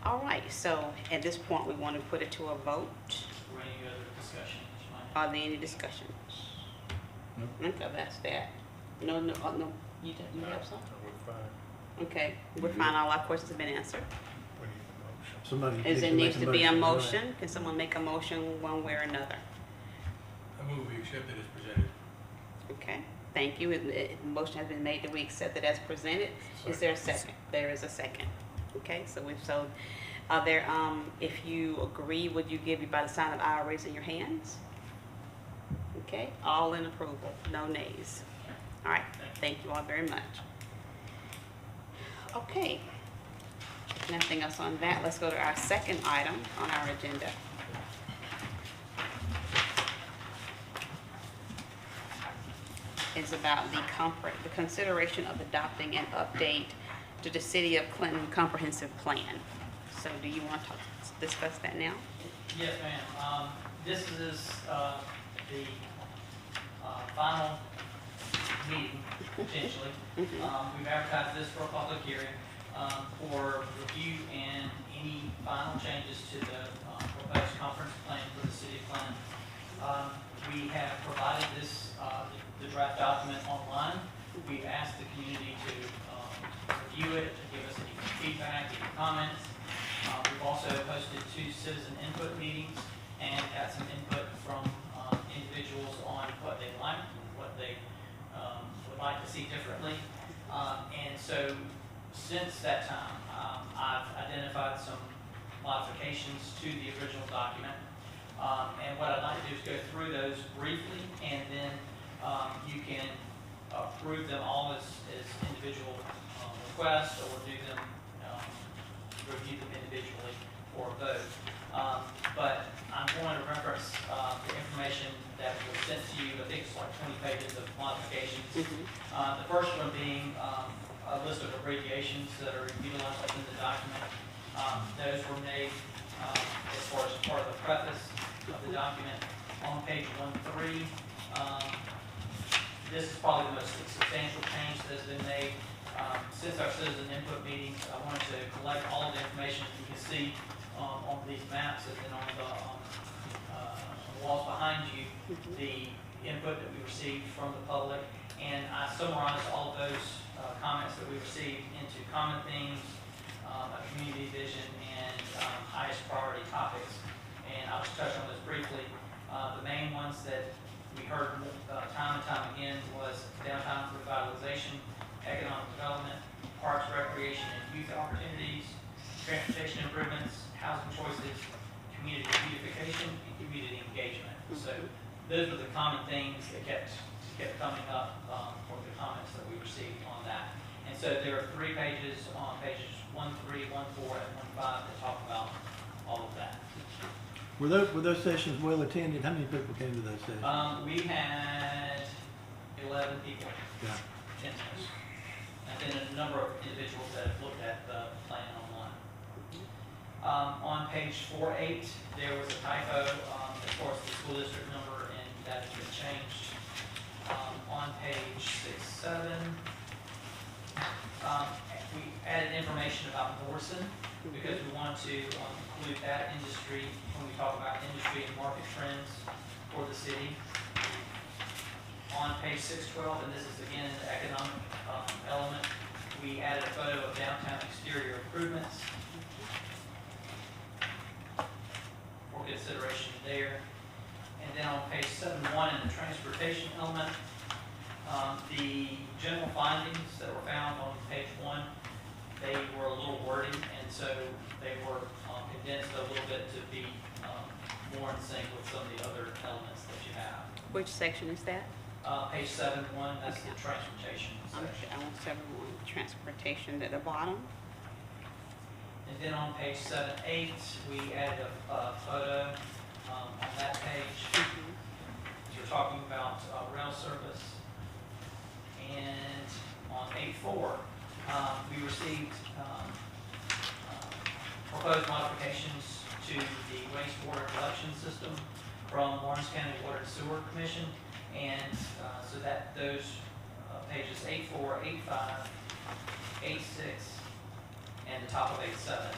All right, so at this point, we want to put it to a vote. Or any other discussion that you might Are there any discussions? Nope. Okay, that's that. No, no, no, you have some? We're fine. Okay, we're fine, all our questions have been answered. We need a motion. Somebody Is there to make needs to be a go ahead. motion? Can someone make a motion one way or another? I move we accept it as presented. Okay, thank you. Motion has been made that we accept it as presented. Is there a second? There is a second. Okay, so are there, if you agree, would you give you by the sign of aye, raising your hands? Okay, all in approval, no nays. All right, thank you all very much. Okay, nothing else on that. Let's go to our second item on our agenda. Is about the consideration of adopting an update to the City of Clinton Comprehensive Plan. So do you want to discuss that now? Yes, ma'am. This is the final meeting, potentially. We've advertised this for a public hearing for review and any final changes to the proposed conference plan for the city of Clinton. We have provided this, the draft document online. We've asked the community to review it, to give us any feedback, any comments. We've also hosted 2 citizen input meetings and got some input from individuals on what they like and what they would like to see differently. And so since that time, I've identified some modifications to the original document. And what I'd like to do is go through those briefly, and then you can approve them all as individual requests, or do them, review them individually for a vote. But I'm going to reference the information that was sent to you. I think it's like 20 pages of modifications. The first one being a list of abbreviations that are utilized within the document. Those were made as far as part of the preface of the document on page 1-3. This is probably the most substantial change that has been made since our citizen input meetings. I wanted to collect all of the information that you can see on these maps, and then on the walls behind you, the input that we received from the public. And I summarized all of those comments that we received into common themes, a community vision, and highest priority topics. And I'll just touch on those briefly. The main ones that we heard time and time again was downtown revitalization, economic development, parks, recreation, and youth opportunities, transportation improvements, housing choices, community beautification, and community engagement. So those were the common things that kept coming up for the comments that we received on that. And so there are 3 pages on pages 1-3, 1-4, and 1-5 that talk about all of that. Were those sessions well attended? How many people came to those sessions? We had 11 people Yeah. in those, and then a number of individuals that have looked at the plan online. On page 4-8, there was a typo as far as the school district number, and that has been changed. On page 6-7, we added information about Morrison, because we want to include that industry when we talk about industry and market trends for the city. On page 612, and this is again the economic element, we added a photo of downtown exterior improvements for consideration there. And then on page 7.1 in the transportation element, the general findings that were found on page 1, they were a little wordy, and so they were condensed a little bit to be more in sync with some of the other elements that you have. Which section is that? Page 7.1, that's the transportation section. I want 7.1, transportation at the bottom. And then on page 7.8, we added a photo on that page. You're talking about rail service. And on 8.4, we received proposed modifications to the wastewater collection system from Lawrence County Water and Sewer Commission. And so that those pages 8.4, 8.5, 8.6, and the top of 8.7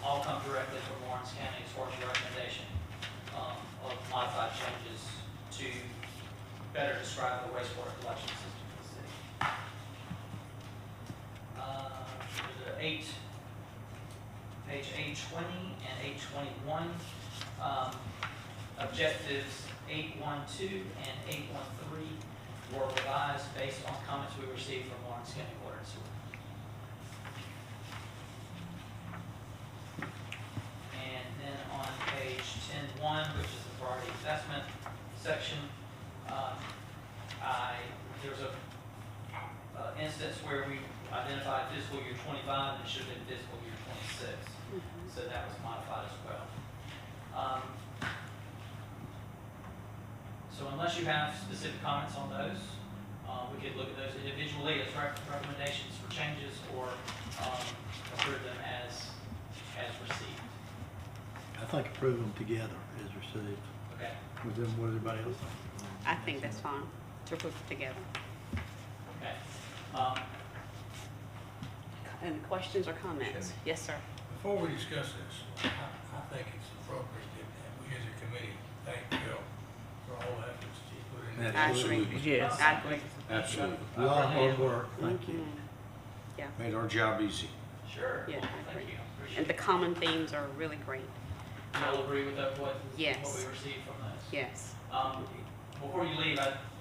all come directly from Lawrence County as far as your recommendation of modified changes to better describe the wastewater collection system for the city. Page 8.20 and 8.21, objectives 8.12 and 8.13 were revised based on comments we received from Lawrence County Water and Sewer. And then on page 10.1, which is the priority assessment section, there's a instance where we identified fiscal year 25 and it should have been fiscal year 26. So that was modified as well. So unless you have specific comments on those, we could look at those individually as recommendations for changes or approve them as received. I think approve them together as received. Okay. With them, what everybody else think? I think that's fine to put it together. Okay. Any questions or comments? Yes, sir. Before we discuss this, I think it's appropriate that we as a committee thank Bill for all the efforts he put in. I agree. Yes. I agree. Absolutely. A lot of hard work, thank you. Yeah, Made our job easy. Sure. Yeah, I Thank agree. you. Appreciate and the it. common themes are really great. Y'all agree with that, what Yes. we received from those? Yes. Before you leave,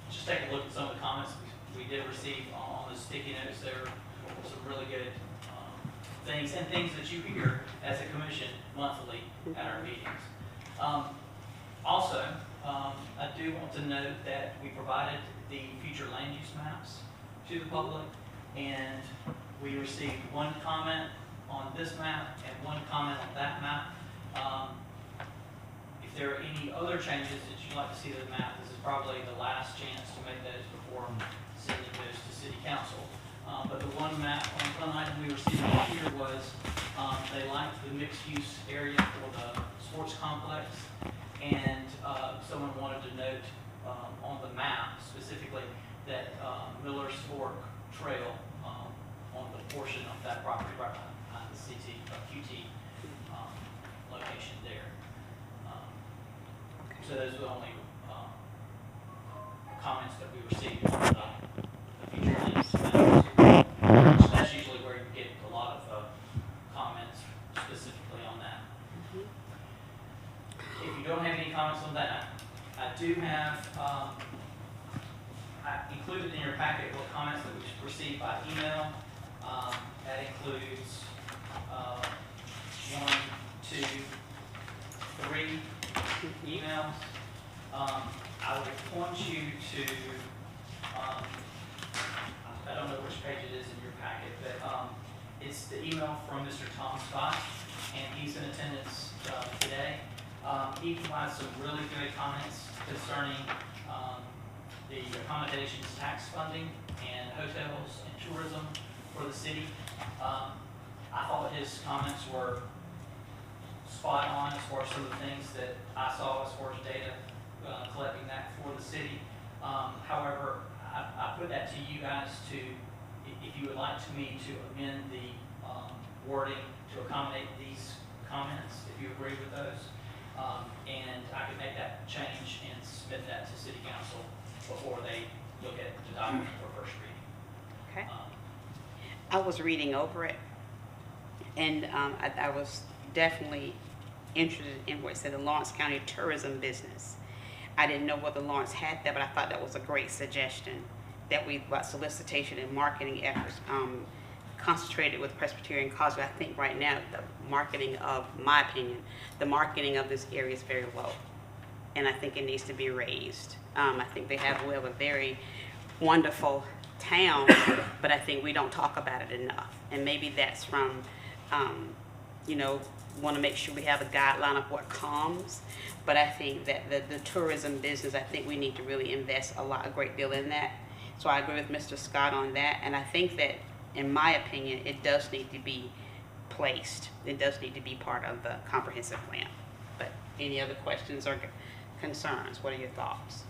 just take a look at some of the comments we did receive on the sticky notes. There were some really good things and things that you hear as a commission monthly at our meetings. Also, I do want to note that we provided the future land use maps to the public, and we received one comment on this map and one comment on that map. If there are any other changes that you'd like to see to the map, this is probably the last chance to make those before sending those to city council. But the one item we received here was they liked the mixed-use area for the sports complex, and someone wanted to note on the map specifically that Miller's Fork Trail on the portion of that property right behind the QT location there. So those are the only comments that we received on the future links. That's usually where you get a lot of comments specifically on that. If you don't have any comments on that, I do have I included in your packet what comments that we received by email. That includes 1, 2, 3 emails. I would point you to, I don't know which page it is in your packet, but it's the email from Mr. Tom Scott, and he's in attendance today. He provides some really good comments concerning the accommodations tax funding and hotels and tourism for the city. I thought his comments were spot on as far as some of the things that I saw as far as data collecting that for the city. However, I put that to you guys to, if you would like me to amend the wording to accommodate these comments, if you agree with those. And I could make that change and submit that to city council before they look at the document for first reading. Okay. I was reading over it, and I was definitely interested in what it said, the Lawrence County tourism business. I didn't know whether Lawrence had that, but I thought that was a great suggestion, that we, about solicitation and marketing efforts, concentrated with Presbyterian College. I think right now, the marketing of, my opinion, the marketing of this area is very low, and I think it needs to be raised. I think we have a very wonderful town, but I think we don't talk about it enough. And maybe that's from, want to make sure we have a guideline of what comes. But I think that the tourism business, I think we need to really invest a great deal in that. So I agree with Mr. Scott on that. And I think that, in my opinion, it does need to be placed. It does need to be part of the comprehensive plan. But any other questions or concerns? What are your thoughts?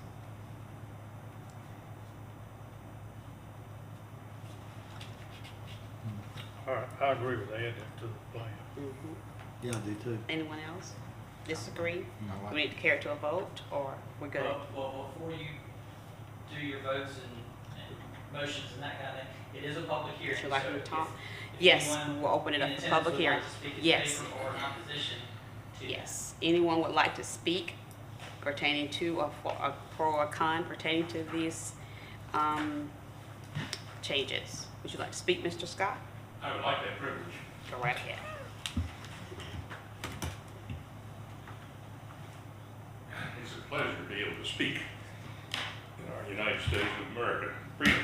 All right, I agree with adding it to the plan. Mm-hmm. Yeah, I do too. Anyone else disagree? I like We need to carry it to a vote, or we're good? Well, before you do your votes and motions and that kind of thing, it is a public hearing. Would you like so me to talk? if Yes, anyone we'll open it up in for attendance public would hearing. like to speak in Yes. favor or in opposition to that. Yes. Anyone would like to speak pertaining to, or pro or con pertaining to these changes? Would you like to speak, Mr. Scott? I would like that privilege. Go right ahead. It's a pleasure to be able to speak in our United States of America freedom.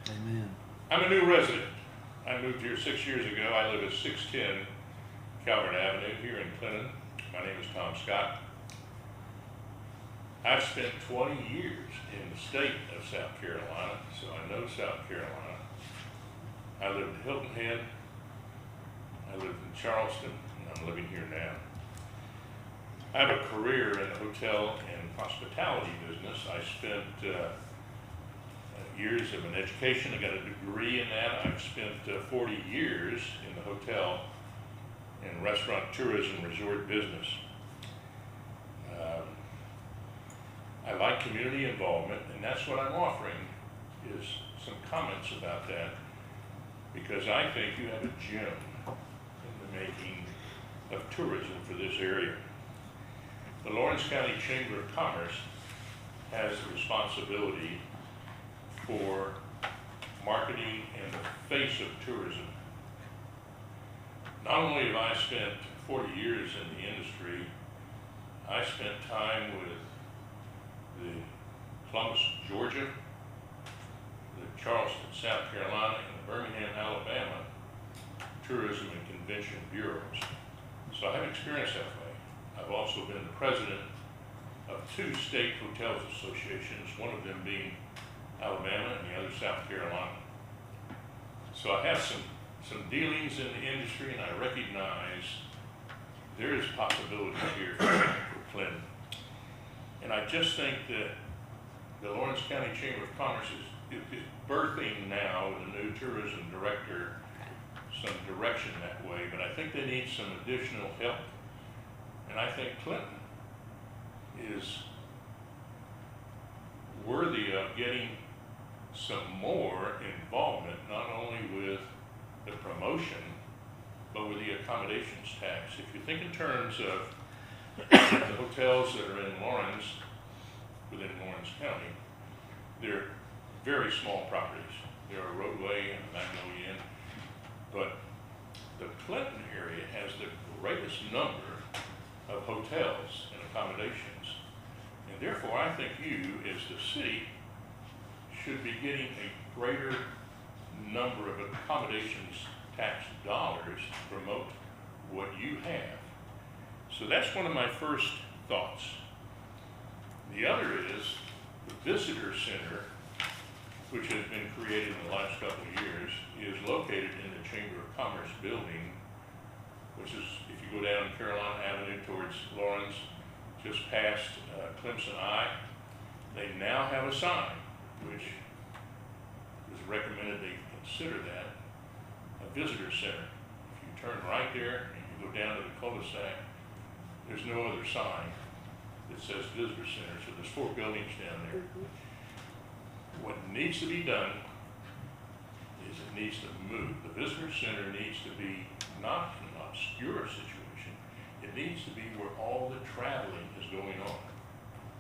Amen. I'm a new resident. I moved here 6 years ago. I live at 610 Calvert Avenue here in Clinton. My name is Tom Scott. I've spent 20 years in the state of South Carolina, so I know South Carolina. I lived in Hilton Head. I lived in Charleston, and I'm living here now. I have a career in the hotel and hospitality business. I spent years of an education. I got a degree in that. I've spent 40 years in the hotel and restaurant tourism resort business. I like community involvement, and that's what I'm offering, is some comments about that, because I think you have a gem in the making of tourism for this area. The Lawrence County Chamber of Commerce has the responsibility for marketing and the face of tourism. Not only have I spent 40 years in the industry, I spent time with the Columbus, Georgia, the Charleston, South Carolina, and the Birmingham, Alabama tourism and convention bureaus. So I have experience that way. I've also been the president of 2 state hotels associations, one of them being Alabama and the other South Carolina. So I have some dealings in the industry, and I recognize there is possibilities here for Clinton. And I just think that the Lawrence County Chamber of Commerce is birthing now with a new tourism director some direction that way, but I think they need some additional help. And I think Clinton is worthy of getting some more involvement, not only with the promotion, but with the accommodations tax. If you think in terms of the hotels that are in Lawrence, within Lawrence County, they're very small properties. They're a roadway and a Magnolia Inn, but the Clinton area has the greatest number of hotels and accommodations. And therefore, I think you, as the city, should be getting a greater number of accommodations tax dollars to promote what you have. So that's one of my first thoughts. The other is the visitor center, which has been created in the last couple of years, is located in the Chamber of Commerce building, which is, if you go down Carolina Avenue towards Lawrence, just past Clemson I, they now have a sign, which is recommended they consider that, a visitor center. If you turn right there and you go down to the cul-de-sac, there's no other sign that says visitor center, so there's 4 buildings down there. What needs to be done is it needs to move. The visitor center needs to be not an obscure situation. It needs to be where all the traveling is going on,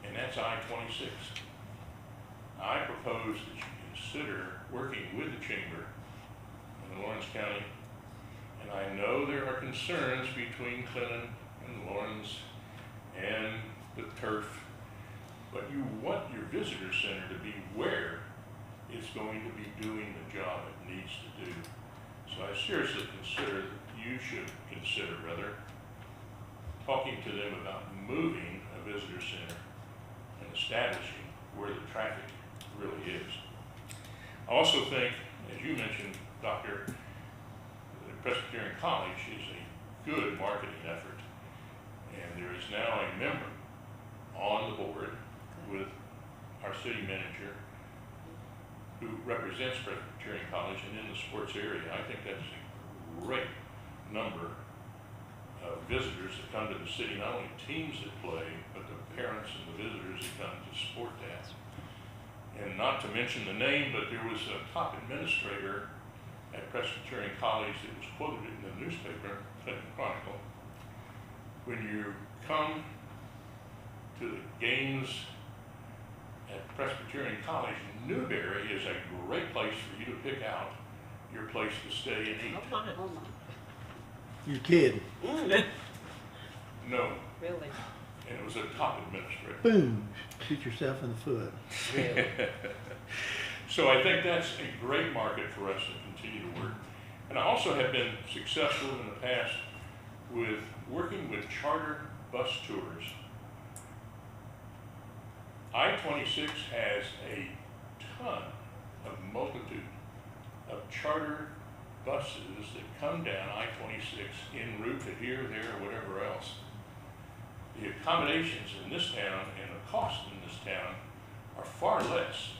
and that's I-26. I propose that you consider working with the chamber in Lawrence County, and I know there are concerns between Clinton and Lawrence and the turf, but you want your visitor center to be where it's going to be doing the job it needs to do. So I seriously consider that you should consider, rather, talking to them about moving a visitor center and establishing where the traffic really is. I also think, as you mentioned, Doctor, the Presbyterian College is a good marketing effort, and there is now a member on the board with our city manager who represents Presbyterian College and in the sports area. I think that's a great number of visitors that come to the city, not only teams that play, but the parents and the visitors that come to support that. And not to mention the name, but there was a top administrator at Presbyterian College that was quoted in the newspaper, Clinton Chronicle. When you come to the games at Presbyterian College, Newberry is a great place for you to pick out your place to stay and eat. Oh, my. Oh, my. You're kidding. No, Really? and it was a top administrator. Boom, shoot yourself in the foot. So I think that's a great market for us to continue to work. And I also have been successful in the past with working with charter bus tours. I-26 has a ton of multitude of charter buses that come down I-26 en route to here, there, or whatever else. The accommodations in this town and the cost in this town are far less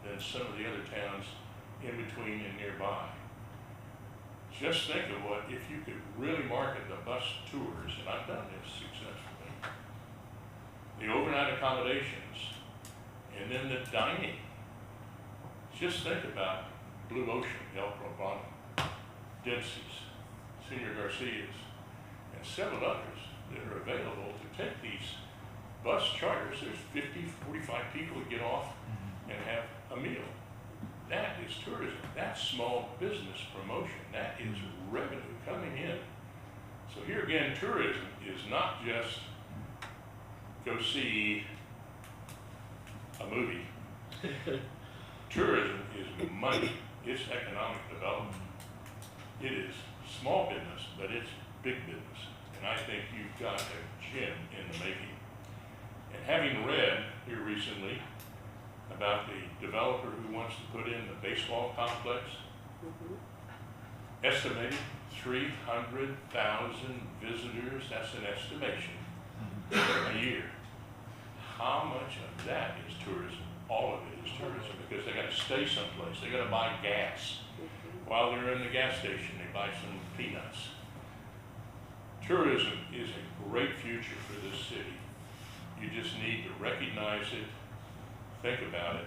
than some of the other towns in between and nearby. Just think of what, if you could really market the bus tours, and I've done this successfully, the overnight accommodations, and then the dining. Just think about Blue Ocean, El Provolone, Dempsey's, Senor Garcia's, and several others that are available to take these bus charters. There's 50, 45 people that get off and have a meal. That is tourism. That's small business promotion. That is revenue coming in. So here again, tourism is not just go see a movie. Tourism is money. It's economic development. It is small business, but it's big business. And I think you've got a gem in the making. And having read here recently about the developer who wants to put in the baseball complex, estimated 300,000 visitors, that's an estimation, a year. How much of that is tourism? All of it is tourism, because they got to stay someplace. They got to buy gas. While they're in the gas station, they buy some peanuts. Tourism is a great future for this city. You just need to recognize it, think about it,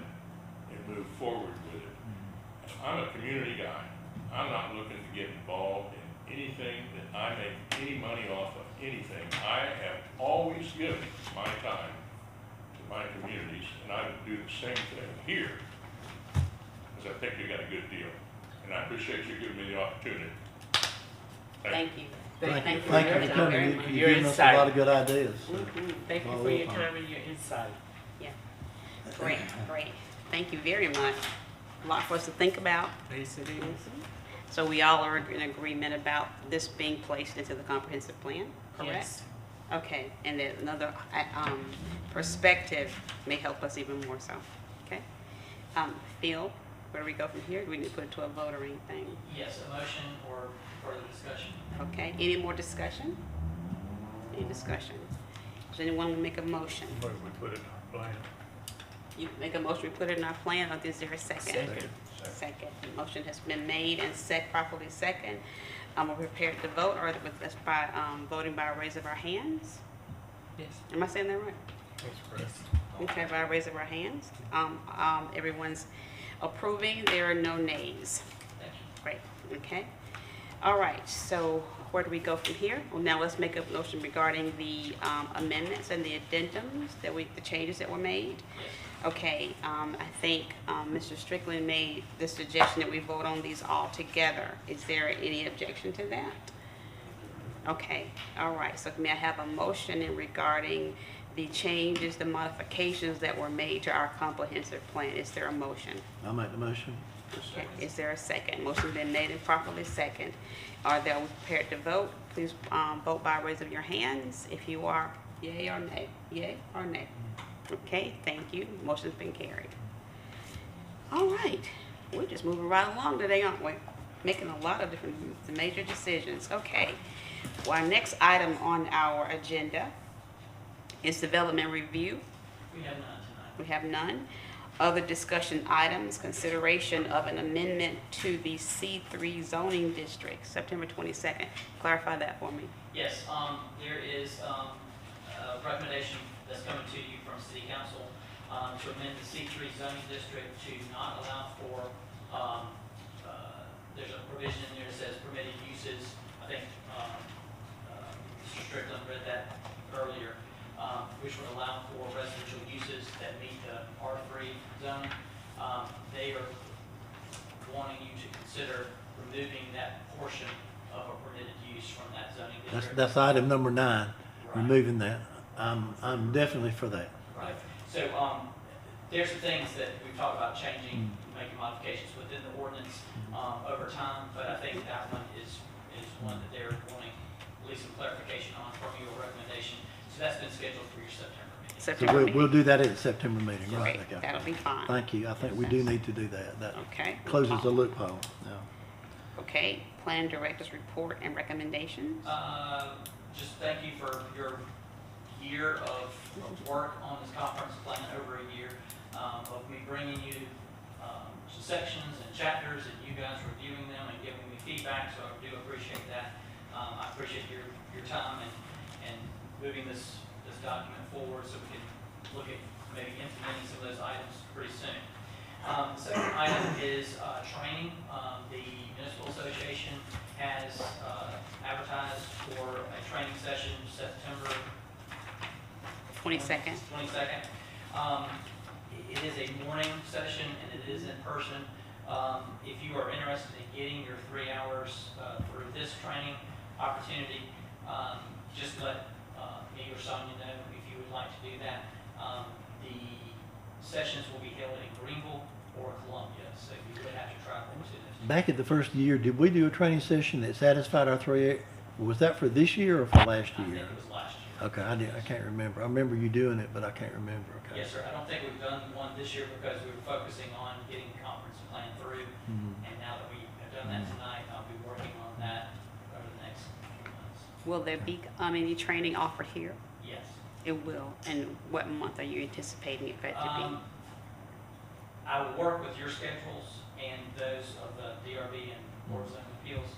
and move forward with it. I'm a community guy. I'm not looking to get involved in anything that I make any money off of anything. I have always given my time to my communities, and I would do the same thing here, because I think you got a good deal. And I appreciate you giving me the opportunity. Thank you. Thank you for Thank your you for time very coming. much. You've Your given us a insight. lot of good ideas. so. Thank you All for your the time. time and your insight. Yeah, great, great. Thank you very much. A lot for us to think about. Yes, it is. So we all are in agreement about this being placed into the comprehensive plan, correct? Yes. Okay, and then another perspective may help us even more so, okay? Phil, where do we go from here? Do we need to put it to a vote or anything? Yes, a motion or further discussion. Okay, any more discussion? Any discussion? Does anyone make a motion? Where we put it in our plan. You make a motion, we put it in our plan, or is there a second? Second. Second. Motion has been made and properly second. We're prepared to vote, or with this by, voting by a raise of our hands? Yes. Am I saying that right? That's correct. Okay, by a raise of our hands. Everyone's approving, there are no nays. Thank you. Great, okay. All right, so where do we go from here? Well, now let's make a motion regarding the amendments and the addendums the changes that were made. Okay, I think Mr. Strickland made the suggestion that we vote on these all together. Is there any objection to that? Okay, all right, so may I have a motion in regarding the changes, the modifications that were made to our comprehensive plan? Is there a motion? I'll make the motion. Okay, is there a second? Motion's been made and properly second. Are they prepared to vote? Please vote by raise of your hands if you are yay or nay. Yay or nay? Okay, thank you. Motion's been carried. All right, we're just moving right along today, aren't we? Making a lot of different major decisions. Okay, well, our next item on our agenda is development review. We have none tonight. We have none. Other discussion items, consideration of an amendment to the C3 zoning district, September 22nd. Clarify that for me. Yes, there is a recommendation that's coming to you from City Council to amend the C3 zoning district to not allow for, there's a provision in there that says permitted uses. I think Mr. Strickland read that earlier, which would allow for residential uses that meet the R3 zone. They are wanting you to consider removing that portion of a permitted use from that zoning district. That's item number 9, Right. removing that. I'm definitely for that. Right, so, there's some things that we've talked about changing, making modifications within the ordinance, over time, but I think that one is one that they're wanting at least some clarification on from your recommendation. So that's been scheduled for your September meeting. So September we'll meeting. do that at the September meeting, right? Great, Okay. that'll be fine. Thank you. I think we do need to do that. That Okay. closes the loophole. Yeah. Okay, plan director's report and recommendations. Just thank you for your year of work on this conference plan, over a year, of me bringing you some sections and chapters and you guys reviewing them and giving me feedback, so I do appreciate that. I appreciate your time and moving this document forward so we can look at maybe implementing some of those items pretty soon. The second item is training. The Municipal Association has advertised for a training session September 22nd. 22nd. It is a morning session and it is in person. If you are interested in getting your 3 hours through this training opportunity, just let me or Sonia know if you would like to do that. The sessions will be held in Greenville or Columbia, so you would have to travel to those. Back at the first year, did we do a training session that satisfied our 3? Was that for this year or for last I think year? it was last year. Okay, I can't remember. I remember you doing it, but I can't remember. Okay. Yes, sir. I don't think we've done one this year because we were focusing on getting the conference plan through. Mhm. And now that we have done that tonight, I'll be working on that over the next few months. Will there be any training offered here? Yes. It will. And what month are you anticipating it to be? I will work with your schedules and those of the DRB and Board of Zoning Appeals,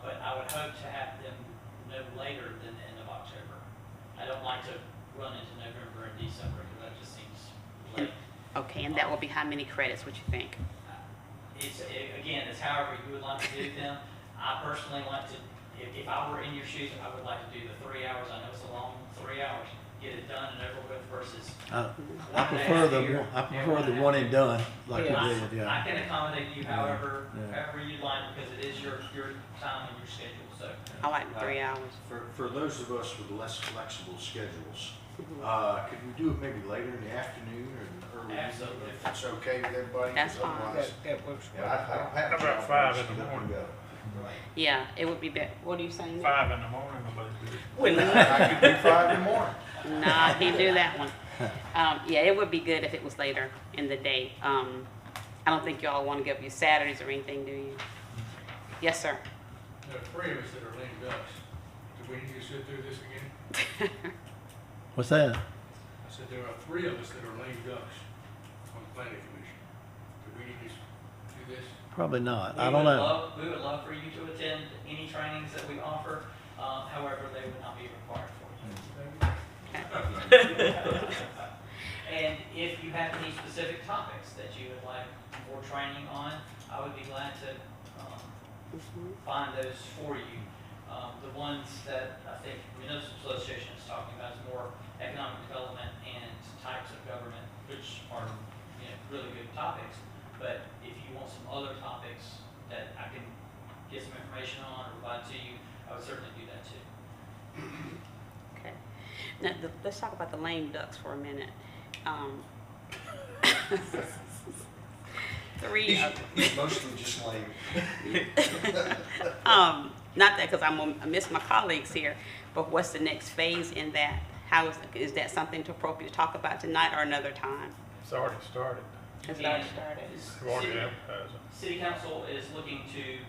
but I would hope to have them no later than the end of October. I don't like to run into November and December because that just seems late. Okay, and that will be how many credits would you think? Again, it's however you would like to do them. I personally like to, if I were in your shoes, I would like to do the 3 hours. I know it's a long 3 hours, get it done and over with versus. I prefer the one and done like we did. I Yeah. can accommodate you however Yeah. you'd like because it is your time and your schedule, so. I like 3 hours. For those of us with less flexible schedules, could we do it maybe later in the afternoon or in the early evening? Absolutely. If it's okay with everybody? That's 'Cause fine. otherwise- That works. Yeah, I don't have. How about a job, 5 I in the just get up and morning? go. Yeah, it would be better. What are you saying? 5 in the morning, nobody's good. I could do 5 in the morning. Nah, can't do that one. Yeah, it would be good if it was later in the day. I don't think y'all want to give you Saturdays or anything, do you? Yes, sir. There are 3 of us that are lame ducks. Do we need to sit through this again? What's that? I said there are 3 of us that are lame ducks on the planning commission. Do we need to do Probably not. We I don't would know. We would love for you to attend any trainings that we offer, however, they would not be required for you. And if you have any specific topics that you would like more training on, I would be glad to find those for you. The ones that I think Municipal Association is talking about is more economic development and types of government, which are, really good topics. But if you want some other topics that I can get some information on or provide to you, I would certainly do that too. Okay. Now, let's talk about the lame ducks for a minute. He's mostly just lame. Not that, because I miss my colleagues here, but what's the next phase in that? How is that something appropriate to talk about tonight or another time? It's already started. Has it already started? We've already advertised it. City Council is looking to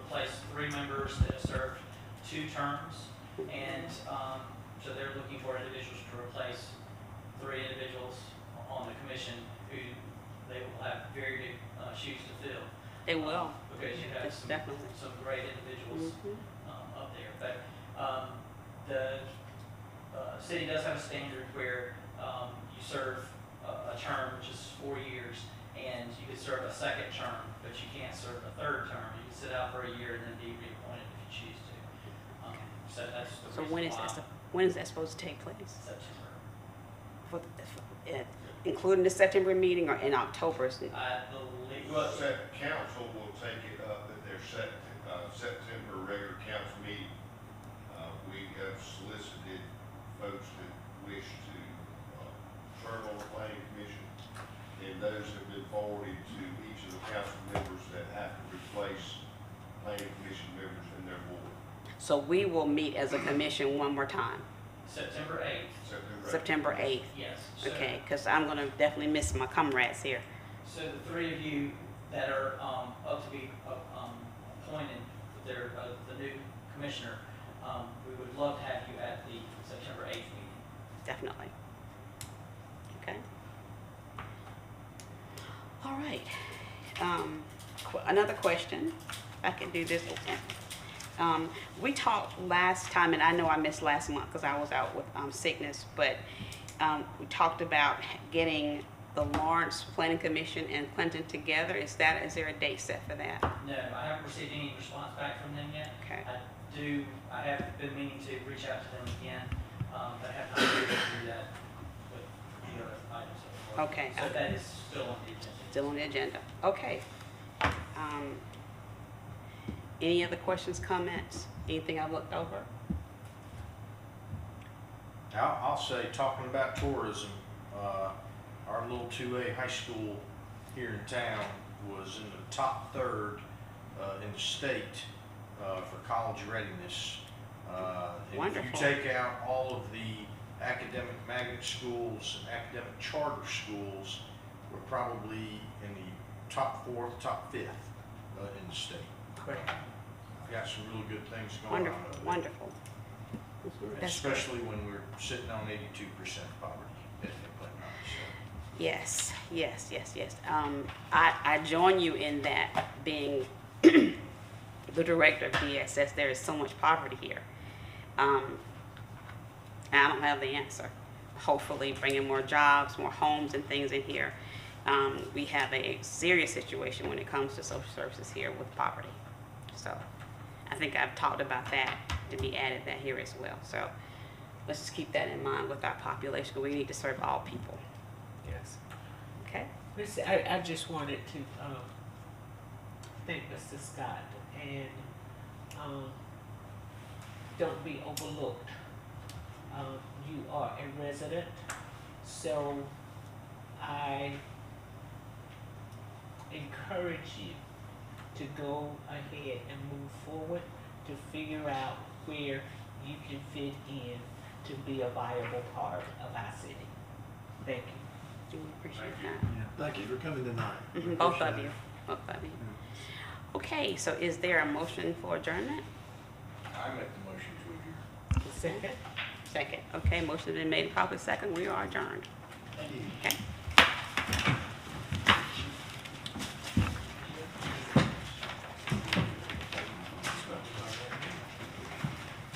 replace 3 members that have served 2 terms. And so they're looking for individuals to replace 3 individuals on the commission who they will have very big shoes to fill. They will. Because you have Yes, definitely. some great individuals up there. But the city does have a standard where you serve a term, which is 4 years, and you could serve a second term, but you can't serve a third term. You can sit out for a year and then be reappointed if you choose to. So that's the So reason when is that supposed to take place? September. Including the September meeting or in October? I believe, Council will take it up at their September regular council meeting. We have solicited folks that wish to serve on the planning commission, and those have been forwarded to each of the council members that have to replace planning commission members in their board. So we will meet as a commission one more time, September 8th. September 8th. Yes. So- Okay, because I'm going to definitely miss my comrades here. So the 3 of you that are up to be appointed, they're the new commissioner, we would love to have you at the September 8th meeting. Definitely. Okay. All right. Another question, if I can do this. We talked last time, and I know I missed last month because I was out with sickness, but we talked about getting the Lawrence Planning Commission and Clinton together. Is there a date set for that? No, I haven't received any response back from them yet. Okay. I have been meaning to reach out to them again, but have not been able to do that with the other items. That were- Okay. So that is still on the agenda. Still on the agenda. Okay. Any other questions, comments? Anything I've looked over? I'll say, talking about tourism, our little 2A high school here in town was in the top 3rd in the state for college readiness. And Wonderful. if you take out all of the academic magnet schools and academic charter schools, we're probably in the top 4th, top 5th in the state. Great. Got some really good things going on. Wonderful, over there. wonderful. That's great. Especially when we're sitting on 82% poverty at Plain Mountain, so. Yes, yes, yes, yes. I join you in that, being the director of DSS. There is so much poverty here. And I don't have the answer. Hopefully bringing more jobs, more homes and things in here. We have a serious situation when it comes to social services here with poverty. So I think I've talked about that to be added that here as well. So let's just keep that in mind with our population. We need to serve all people. Yes. Okay? Listen, I just wanted to thank Mr. Scott and don't be overlooked. You are a resident, so I encourage you to go ahead and move forward to figure out where you can fit in to be a viable part of our city. Thank you. We appreciate that. Yeah, thank you for coming tonight. Mhm, both of you. Both of you. Okay, so is there a motion for adjournment? I make the motion to adjourn. Second? Second. Okay, motion has been made and properly second. We are adjourned. Thank you. Okay?